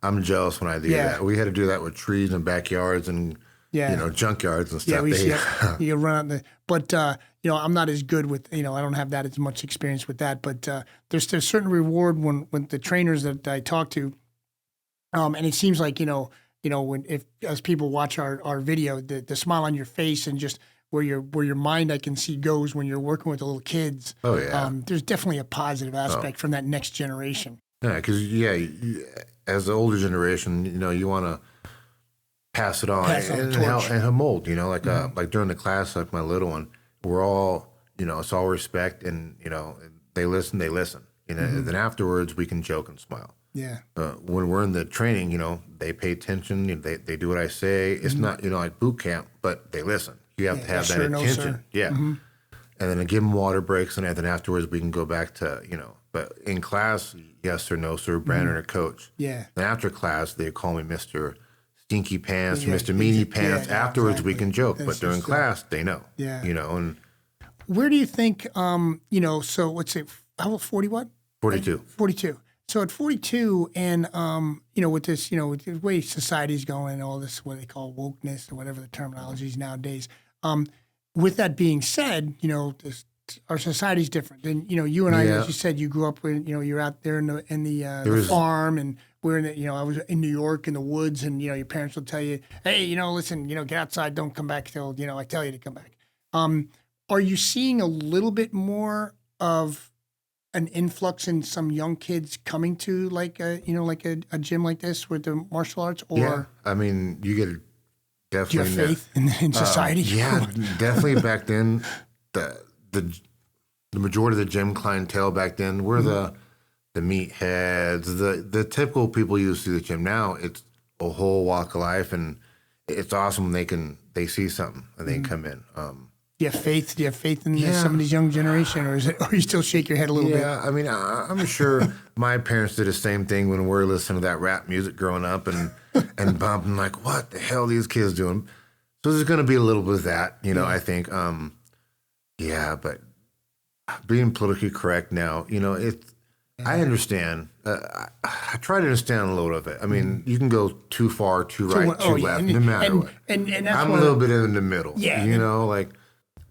Speaker 2: I'm jealous when I do that. We had to do that with trees and backyards and junkyards and stuff.
Speaker 1: You run out but I'm not as good with I don't have that as much experience with that. But there's certain reward when the trainers that I talk to, and it seems like as people watch our video, the smile on your face and just where your mind I can see goes when you're working with the little kids.
Speaker 2: Oh yeah.
Speaker 1: There's definitely a positive aspect from that next generation.
Speaker 2: Yeah, because as the older generation, you want to pass it on and help mold. Like during the class, like my little one, we're all it's all respect and they listen. And then afterwards we can joke and smile.
Speaker 1: Yeah.
Speaker 2: When we're in the training, they pay attention. They do what I say. It's not like boot camp, but they listen. You have to have that attention. And then I give them water breaks, and then afterwards we can go back to But in class, yes or no, sir, Brandon or coach.
Speaker 1: Yeah.
Speaker 2: And after class, they call me Mr. Stinky Pants, Mr. Meaty Pants. Afterwards, we can joke, but during class, they know.
Speaker 1: Yeah.
Speaker 2: And
Speaker 1: where do you think? So let's say how old? 40 what?
Speaker 2: 42.
Speaker 1: 42. So at 42, and with this, with the way society's going and all this, what they call wokeness or whatever the terminology is nowadays. With that being said, our society's different. And you and I, as you said, you grew up with, you're out there in the farm, and we're in the, I was in New York in the woods, and your parents will tell you, hey, listen, get outside, don't come back till I tell you to come back. Are you seeing a little bit more of an influx in some young kids coming to like a gym like this with the martial arts? Or
Speaker 2: I mean, you get definitely.
Speaker 1: Do you have faith in society?
Speaker 2: Definitely. Back then, the majority of the gym clientele back then were the meatheads, the typical people you see at the gym. Now it's a whole walk of life, and it's awesome when they see something and they can come in.
Speaker 1: Do you have faith? Do you have faith in some of these young generation, or you still shake your head a little bit?
Speaker 2: Yeah, I mean, I'm sure my parents did the same thing when we were listening to that rap music growing up and bumping like, what the hell are these kids doing? So there's going to be a little bit of that, I think. But being politically correct now, I understand. I try to understand a little of it. I mean, you can go too far, too right, too left, no matter what.
Speaker 1: And that's
Speaker 2: I'm a little bit in the middle. Yeah,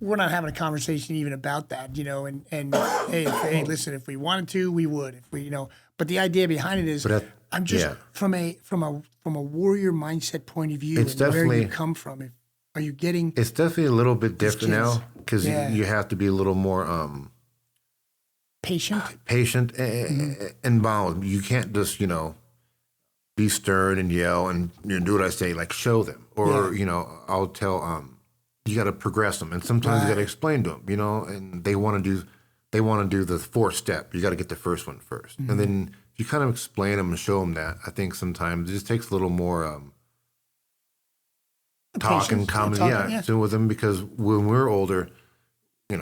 Speaker 1: we're not having a conversation even about that, and hey, listen, if we wanted to, we would. If we, but the idea behind it is, I'm just from a warrior mindset point of view,
Speaker 2: it's
Speaker 1: and where you come from. Are you getting?
Speaker 2: It's definitely a little bit different now because you have to be a little more
Speaker 1: patient
Speaker 2: and bound. You can't just be stern and yell and do what I say. Like show them, or I'll tell you got to progress them, and sometimes you got to explain to them, and they want to do the fourth step. You got to get the first one first, and then if you kind of explain them and show them that, I think sometimes it just takes a little more talk and comment, with them, because when we were older, we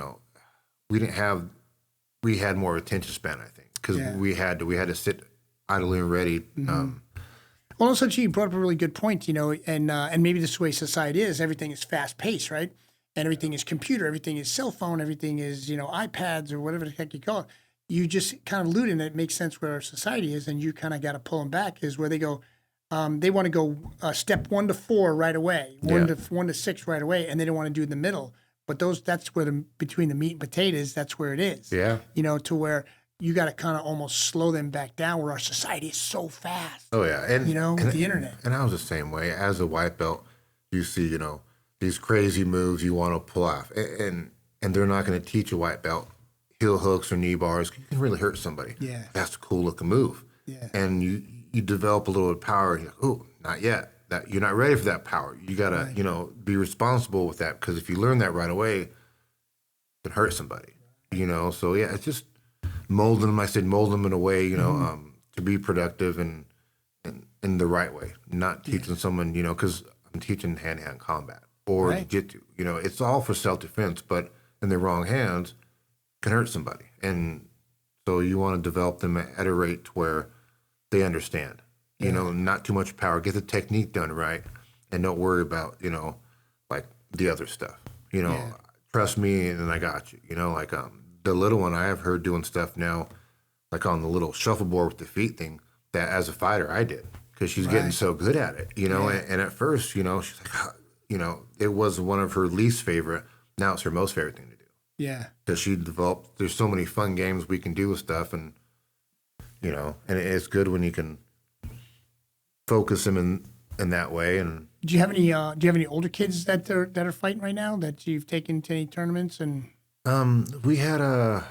Speaker 2: had more attention span, I think, because we had to sit idly and ready.
Speaker 1: Well, also, you brought up a really good point, and maybe this is the way society is. Everything is fast paced, right? And everything is computer, everything is cell phone, everything is, iPads or whatever the heck you call it. You just kind of alluded, and it makes sense where our society is, and you kind of got to pull them back, is where they go, they want to go step 1 to 4 right away, 1 to 6 right away, and they don't want to do the middle. But that's where between the meat and potatoes, that's where it is.
Speaker 2: Yeah.
Speaker 1: To where you got to kind of almost slow them back down, where our society is so fast.
Speaker 2: Oh yeah, and
Speaker 1: with the internet.
Speaker 2: And I was the same way. As a white belt, you see, these crazy moves you want to pull off, and they're not going to teach a white belt. heel hooks or knee bars, you can really hurt somebody.
Speaker 1: Yeah.
Speaker 2: That's a cool looking move.
Speaker 1: Yeah.
Speaker 2: And you develop a little bit of power. And you're like, oh, not yet. That you're not ready for that power. You gotta, be responsible with that, because if you learn that right away, it can hurt somebody. So yeah, it's just mold them. I said mold them in a way, to be productive and in the right way, not teaching someone, because I'm teaching hand-to-hand combat or jiu-jitsu. It's all for self-defense, but in the wrong hands can hurt somebody. And so you want to develop them at a rate where they understand, not too much power, get the technique done right, and don't worry about, like the other stuff, trust me and I got you, like the little one I have her doing stuff now, like on the little shuffleboard with the feet thing that as a fighter I did, because she's getting so good at it, and at first, she's like, it was one of her least favorite. Now it's her most favorite thing to do.
Speaker 1: Yeah.
Speaker 2: Because she developed, there's so many fun games we can do with stuff, and, and it's good when you can focus them in that way. And
Speaker 1: do you have any older kids that are fighting right now that you've taken to any tournaments? And
Speaker 2: we had the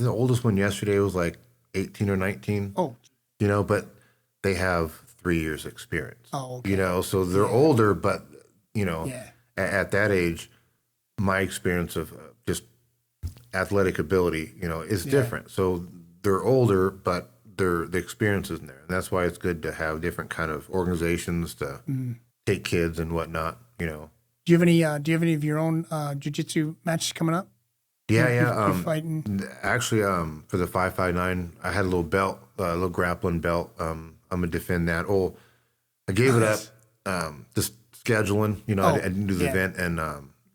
Speaker 2: oldest one yesterday was like 18 or 19.
Speaker 1: Oh.
Speaker 2: But they have 3 years experience.
Speaker 1: Oh, okay.
Speaker 2: So they're older, but, at that age, my experience of just athletic ability, is different. So they're older, but the experience isn't there. And that's why it's good to have different kind of organizations to take kids and whatnot, Do
Speaker 1: you have any of your own jiu-jitsu matches coming up?
Speaker 2: Yeah.
Speaker 1: You're fighting?
Speaker 2: Actually, for the 559, I had a little belt, a little grappling belt. I'm going to defend that. Oh, I gave it up, just scheduling, I didn't do the event, and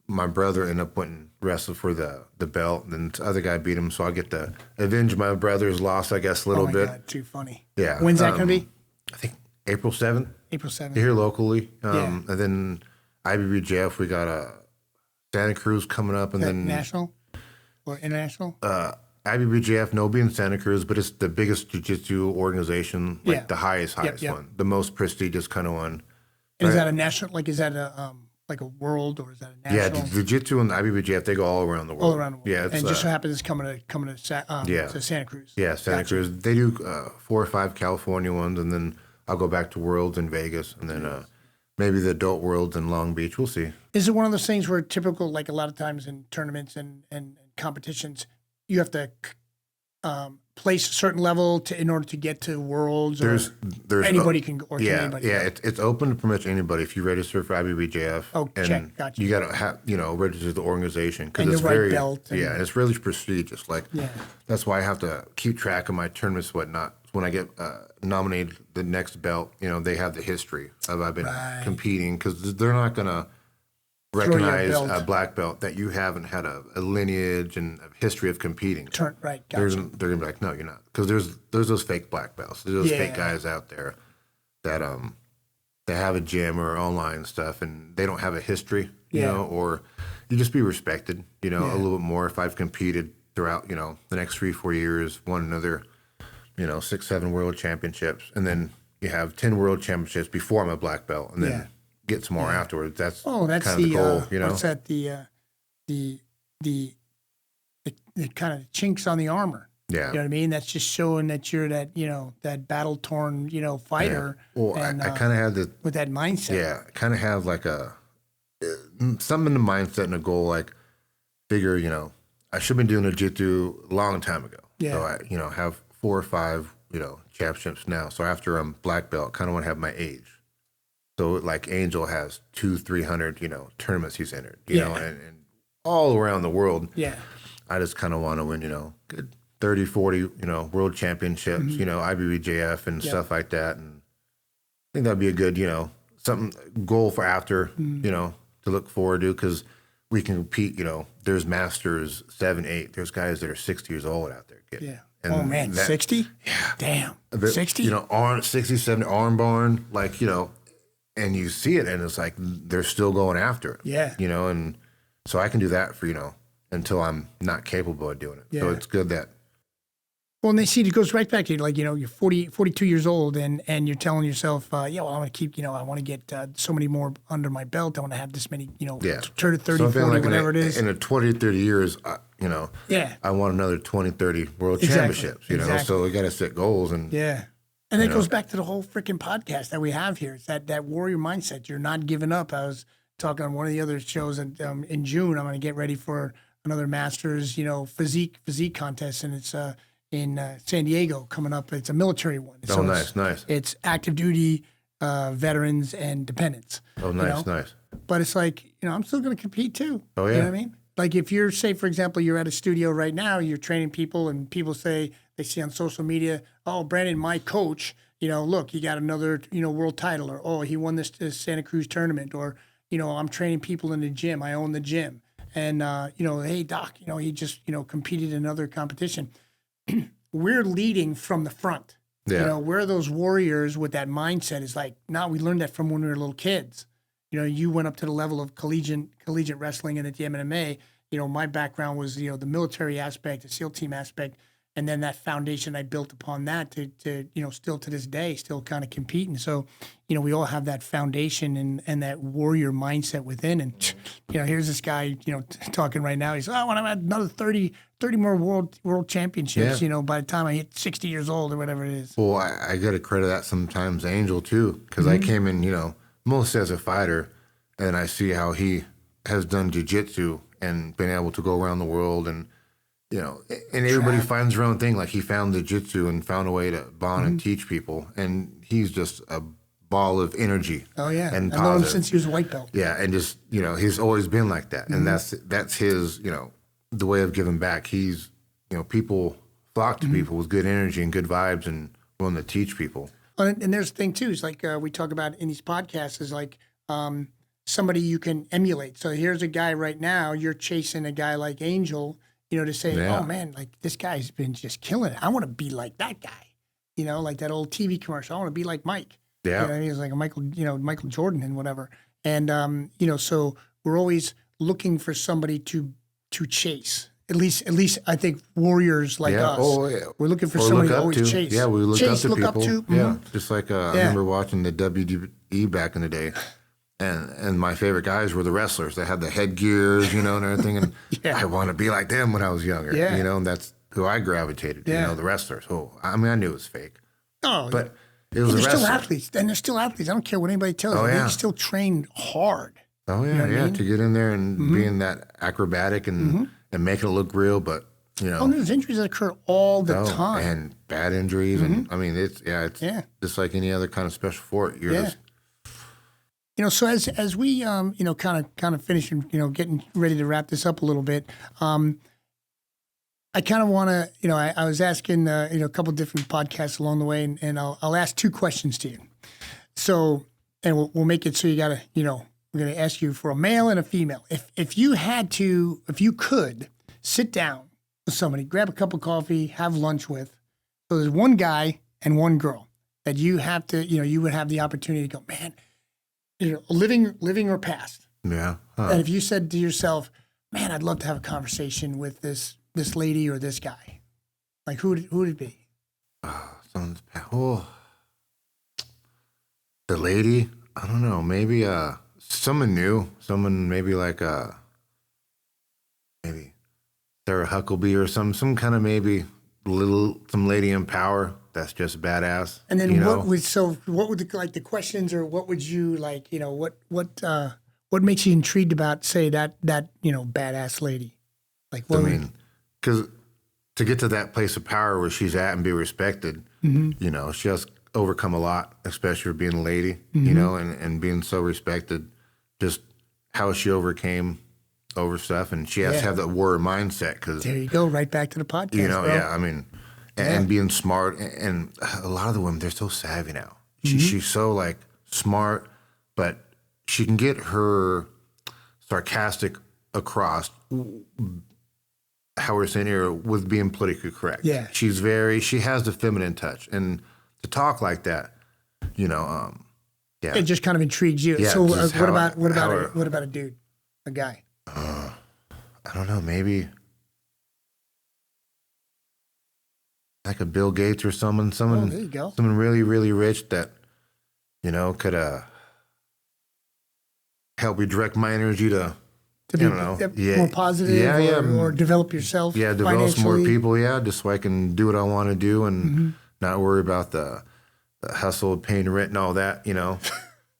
Speaker 2: my brother ended up winning wrestle for the belt, and then the other guy beat him, so I get to avenge my brother's loss, I guess, a little bit.
Speaker 1: God, too funny.
Speaker 2: Yeah.
Speaker 1: When's that going to be?
Speaker 2: I think April 7th.
Speaker 1: April 7th.
Speaker 2: Here locally. And then IBBJF, we got Santa Cruz coming up, and then
Speaker 1: national or international?
Speaker 2: IBBJF, no, be in Santa Cruz, but it's the biggest jiu-jitsu organization, like the highest one, the most prestigious kind of one.
Speaker 1: And is that a national, like, is that a world, or is that a national?
Speaker 2: Yeah, jiu-jitsu and the IBBJF, they go all around the world.
Speaker 1: All around the world.
Speaker 2: Yeah,
Speaker 1: and just so happens it's coming to Santa Cruz.
Speaker 2: Yeah, Santa Cruz. They do 4 or 5 California ones, and then I'll go back to Worlds in Vegas, and then maybe the adult Worlds in Long Beach. We'll see.
Speaker 1: Is it one of those things where typical, like a lot of times in tournaments and competitions, you have to place a certain level in order to get to Worlds? There's anybody can go. Or anybody go?
Speaker 2: It's open to pretty much anybody if you register for IBBJF.
Speaker 1: Oh, check, gotcha.
Speaker 2: You got to have register the organization, because
Speaker 1: it's
Speaker 2: very
Speaker 1: belt.
Speaker 2: And it's really prestigious. Like that's why I have to keep track of my tournaments, whatnot. When I get nominated the next belt, they have the history of I've been competing, because they're not gonna recognize a black belt that you haven't had a lineage and a history of competing.
Speaker 1: Right,
Speaker 2: gotcha. They're gonna be like, no, you're not, because there's those fake black belts. There's those fake guys out there that they have a gym or online stuff, and they don't have a history, or you just be respected, a little bit more. If I've competed throughout, the next 3-4 years, won another, 6-7 world championships, and then you have 10 world championships before I'm a black belt, and then get some more afterwards. That's kind of the goal,
Speaker 1: What's that? The kind of chinks on the armor.
Speaker 2: Yeah.
Speaker 1: You know what I mean? That's just showing that you're that, that battle torn, fighter.
Speaker 2: Yeah. Well, and, I kind of had
Speaker 1: with that mindset.
Speaker 2: Yeah. I kind of have like some in the mindset and a goal, like figure, I should have been doing jiu-jitsu a long time ago.
Speaker 1: Yeah.
Speaker 2: So I, have 4 or 5, championships now. So after I'm black belt, kind of want to have my age. So like Angel has 200-300, tournaments he's entered, and all around the world.
Speaker 1: Yeah.
Speaker 2: I just kind of want to win, good 30, 40, world championships, IBBJF and stuff like that. And I think that'd be a good, goal for after, to look forward to, because we can compete, there's masters 7, 8. There's guys that are 60 years old out there.
Speaker 1: And oh, man, 60?
Speaker 2: Yeah.
Speaker 1: Damn. 60?
Speaker 2: 60, 70, arm barn, like, and you see it, and it's like they're still going after it.
Speaker 1: Yeah.
Speaker 2: And so I can do that for, until I'm not capable of doing it.
Speaker 1: Yeah.
Speaker 2: So it's good that.
Speaker 1: Well, and they see it goes right back to, like, you're 42 years old, and you're telling yourself, I want to keep, I want to get so many more under my belt. I want to have this many, 30,
Speaker 2: so
Speaker 1: 40, whatever it is.
Speaker 2: In a 20 to 30 years, you know,
Speaker 1: Yeah.
Speaker 2: I want another 20, 30 world championships, you know,
Speaker 1: Exactly.
Speaker 2: so we got to set goals. And
Speaker 1: yeah. And it goes back to the whole freaking podcast that we have here. It's that warrior mindset. You're not giving up. I was talking on one of the other shows in June. I'm going to get ready for another Masters, physique contest, and it's in San Diego coming up. It's a military one.
Speaker 2: Oh, nice.
Speaker 1: It's active duty, veterans, and dependents.
Speaker 2: Oh, nice.
Speaker 1: But it's like, I'm still going to compete too.
Speaker 2: Oh, yeah.
Speaker 1: You know what I mean? Like if you're, say, for example, you're at a studio right now, you're training people, and people say, they see on social media, oh, Brandon, my coach, look, he got another, world title, or, oh, he won this Santa Cruz tournament, or, I'm training people in the gym. I own the gym. And, hey, Doc, he just, competed in another competition. We're leading from the front.
Speaker 2: Yeah.
Speaker 1: We're those warriors with that mindset. Is like, we learned that from when we were little kids. You went up to the level of collegiate wrestling and at the MMA. My background was, the military aspect, the SEAL team aspect, and then that foundation I built upon that to still to this day, still kind of competing. So, we all have that foundation and that warrior mindset within. And, here's this guy, talking right now. He's, I want to have another 30 more world championships, by the time I hit 60 years old or whatever it is.
Speaker 2: Well, I got to credit that sometimes Angel too, because I came in, mostly as a fighter, and I see how he has done jiu-jitsu and been able to go around the world, and and everybody finds their own thing. Like he found the jiu-jitsu and found a way to bond and teach people, and he's just a ball of energy.
Speaker 1: Oh yeah,
Speaker 2: and
Speaker 1: I've known him since he was a white belt.
Speaker 2: Yeah, and just he's always been like that, and that's his the way of giving back. He's people flock to people with good energy and good vibes and willing to teach people.
Speaker 1: And there's the thing too, is like we talk about in these podcasts, is like somebody you can emulate. So here's a guy right now, you're chasing a guy like Angel, to say, oh man, like this guy's been just killing it. I want to be like that guy, like that old TV commercial. I want to be like Mike.
Speaker 2: Yeah.
Speaker 1: He's like a Michael Jordan and whatever. And, so we're always looking for somebody to chase. At least I think warriors like us.
Speaker 2: Oh, yeah.
Speaker 1: We're looking for somebody to always chase.
Speaker 2: Yeah, we look up to people.
Speaker 1: Up to.
Speaker 2: Yeah, just like I remember watching the WWE back in the day, and my favorite guys were the wrestlers. They had the headgears, and everything. And I want to be like them when I was younger.
Speaker 1: Yeah.
Speaker 2: And that's who I gravitated.
Speaker 1: Yeah.
Speaker 2: The wrestlers. Oh, I mean, I knew it was fake.
Speaker 1: Oh,
Speaker 2: but it was
Speaker 1: they're
Speaker 2: a wrestler.
Speaker 1: still athletes, and they're still athletes. I don't care what anybody tells you. They still train hard.
Speaker 2: Oh yeah,
Speaker 1: I mean?
Speaker 2: To get in there and being that acrobatic and making it look real, but
Speaker 1: there's injuries that occur all the time,
Speaker 2: and bad injuries, and I mean it's just like any other kind of special sport. You're just
Speaker 1: so as we kind of finish and getting ready to wrap this up a little bit, I kind of want to I was asking a couple different podcasts along the way, and I'll ask two questions to you. So and we'll make it so you gotta we're gonna ask you for a male and a female. If you could sit down with somebody, grab a cup of coffee, have lunch with, so there's one guy and one girl that you have to you would have the opportunity to go, man, living or past.
Speaker 2: Yeah. Huh.
Speaker 1: And if you said to yourself, man, I'd love to have a conversation with this lady or this guy, like who would it be?
Speaker 2: The lady, I don't know, maybe someone new, someone maybe like maybe Sarah Huckabee or some kind of maybe some lady in power that's just badass.
Speaker 1: And then what would the questions, or what would you like, what makes you intrigued about, say, that badass lady? Like what
Speaker 2: because to get to that place of power where she's at and be respected, she has overcome a lot, especially for being a lady, and being so respected. Just how she overcame over stuff, and she has to have that warrior mindset. Because
Speaker 1: there you go, right back to the podcast.
Speaker 2: I mean, and being smart, and a lot of the women, they're so savvy now. She's so like smart, but she can get her sarcastic across. How we're saying here with being politically correct.
Speaker 1: Yeah,
Speaker 2: she has the feminine touch, and to talk like that,
Speaker 1: it just kind of intrigues you.
Speaker 2: Yeah,
Speaker 1: so what about a dude, a guy?
Speaker 2: I don't know, maybe like a Bill Gates or someone.
Speaker 1: There you go.
Speaker 2: Someone really, really rich that could help redirect my energy to
Speaker 1: to be more positive or develop yourself.
Speaker 2: Yeah, develop some more people. Yeah, just so I can do what I want to do and not worry about the hustle, paying rent, and all that.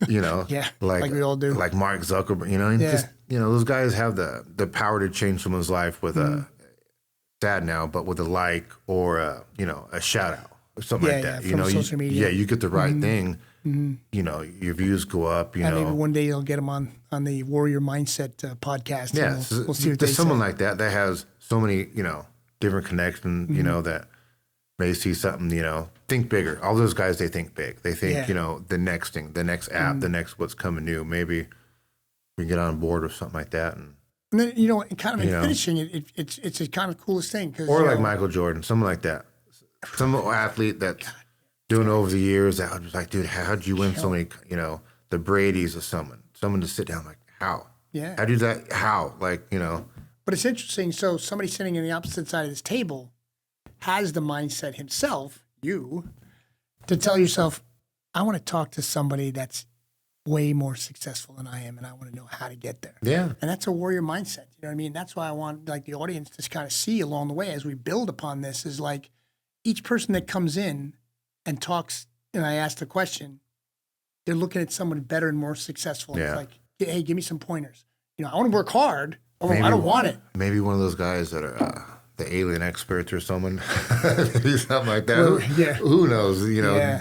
Speaker 1: Yeah, like we all do.
Speaker 2: Like Mark Zuckerberg. Just those guys have the power to change someone's life with a sad now, but with a like or a shout out or something like that.
Speaker 1: From social media.
Speaker 2: You get the right thing. Your views go up.
Speaker 1: Maybe one day you'll get them on the Warrior Mindset podcast.
Speaker 2: Yeah,
Speaker 1: we'll see what
Speaker 2: there's someone like that has so many different connections. That may see something. Think bigger. All those guys, they think big. They think the next thing, the next app, the next what's coming new. Maybe we get on board with something like that. And
Speaker 1: then kind of in finishing it's a kind of coolest thing.
Speaker 2: Or like Michael Jordan, someone like that. Some athlete that's doing over the years, I was like, dude, how'd you win so many, the Brady's or someone to sit down, like, how?
Speaker 1: Yeah.
Speaker 2: How do that? How? Like,
Speaker 1: But it's interesting. So somebody sitting in the opposite side of this table has the mindset himself, you, to tell yourself, I want to talk to somebody that's way more successful than I am, and I want to know how to get there.
Speaker 2: Yeah.
Speaker 1: And that's a warrior mindset. You know what I mean? That's why I want the audience to kind of see along the way as we build upon this is like each person that comes in and talks, and I ask the question, they're looking at someone better and more successful. And it's like, hey, give me some pointers. I want to work hard. I don't want it.
Speaker 2: Maybe one of those guys that are the alien experts or someone, maybe something like that. Who knows?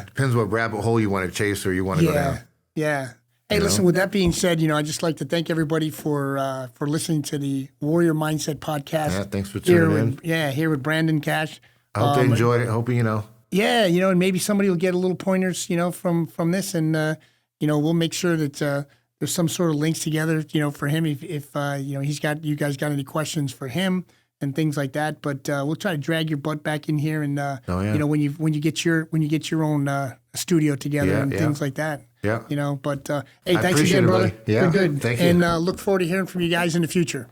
Speaker 2: Depends what rabbit hole you want to chase or you want to go down.
Speaker 1: Yeah. Hey, listen, with that being said, I'd just like to thank everybody for listening to the Warrior Mindset podcast.
Speaker 2: Yeah, thanks for tuning in.
Speaker 1: Here with Brandon Cash.
Speaker 2: I hope they enjoyed it. Hope
Speaker 1: Yeah, and maybe somebody will get a little pointers, from this, and we'll make sure that there's some sort of links together, for him if you guys got any questions for him and things like that. But we'll try to drag your butt back in here, and when you get your own studio together and things like that.
Speaker 2: Yeah.
Speaker 1: But hey, thanks again, brother.
Speaker 2: Yeah.
Speaker 1: Good.
Speaker 2: Thank you.
Speaker 1: And look forward to hearing from you guys in the future.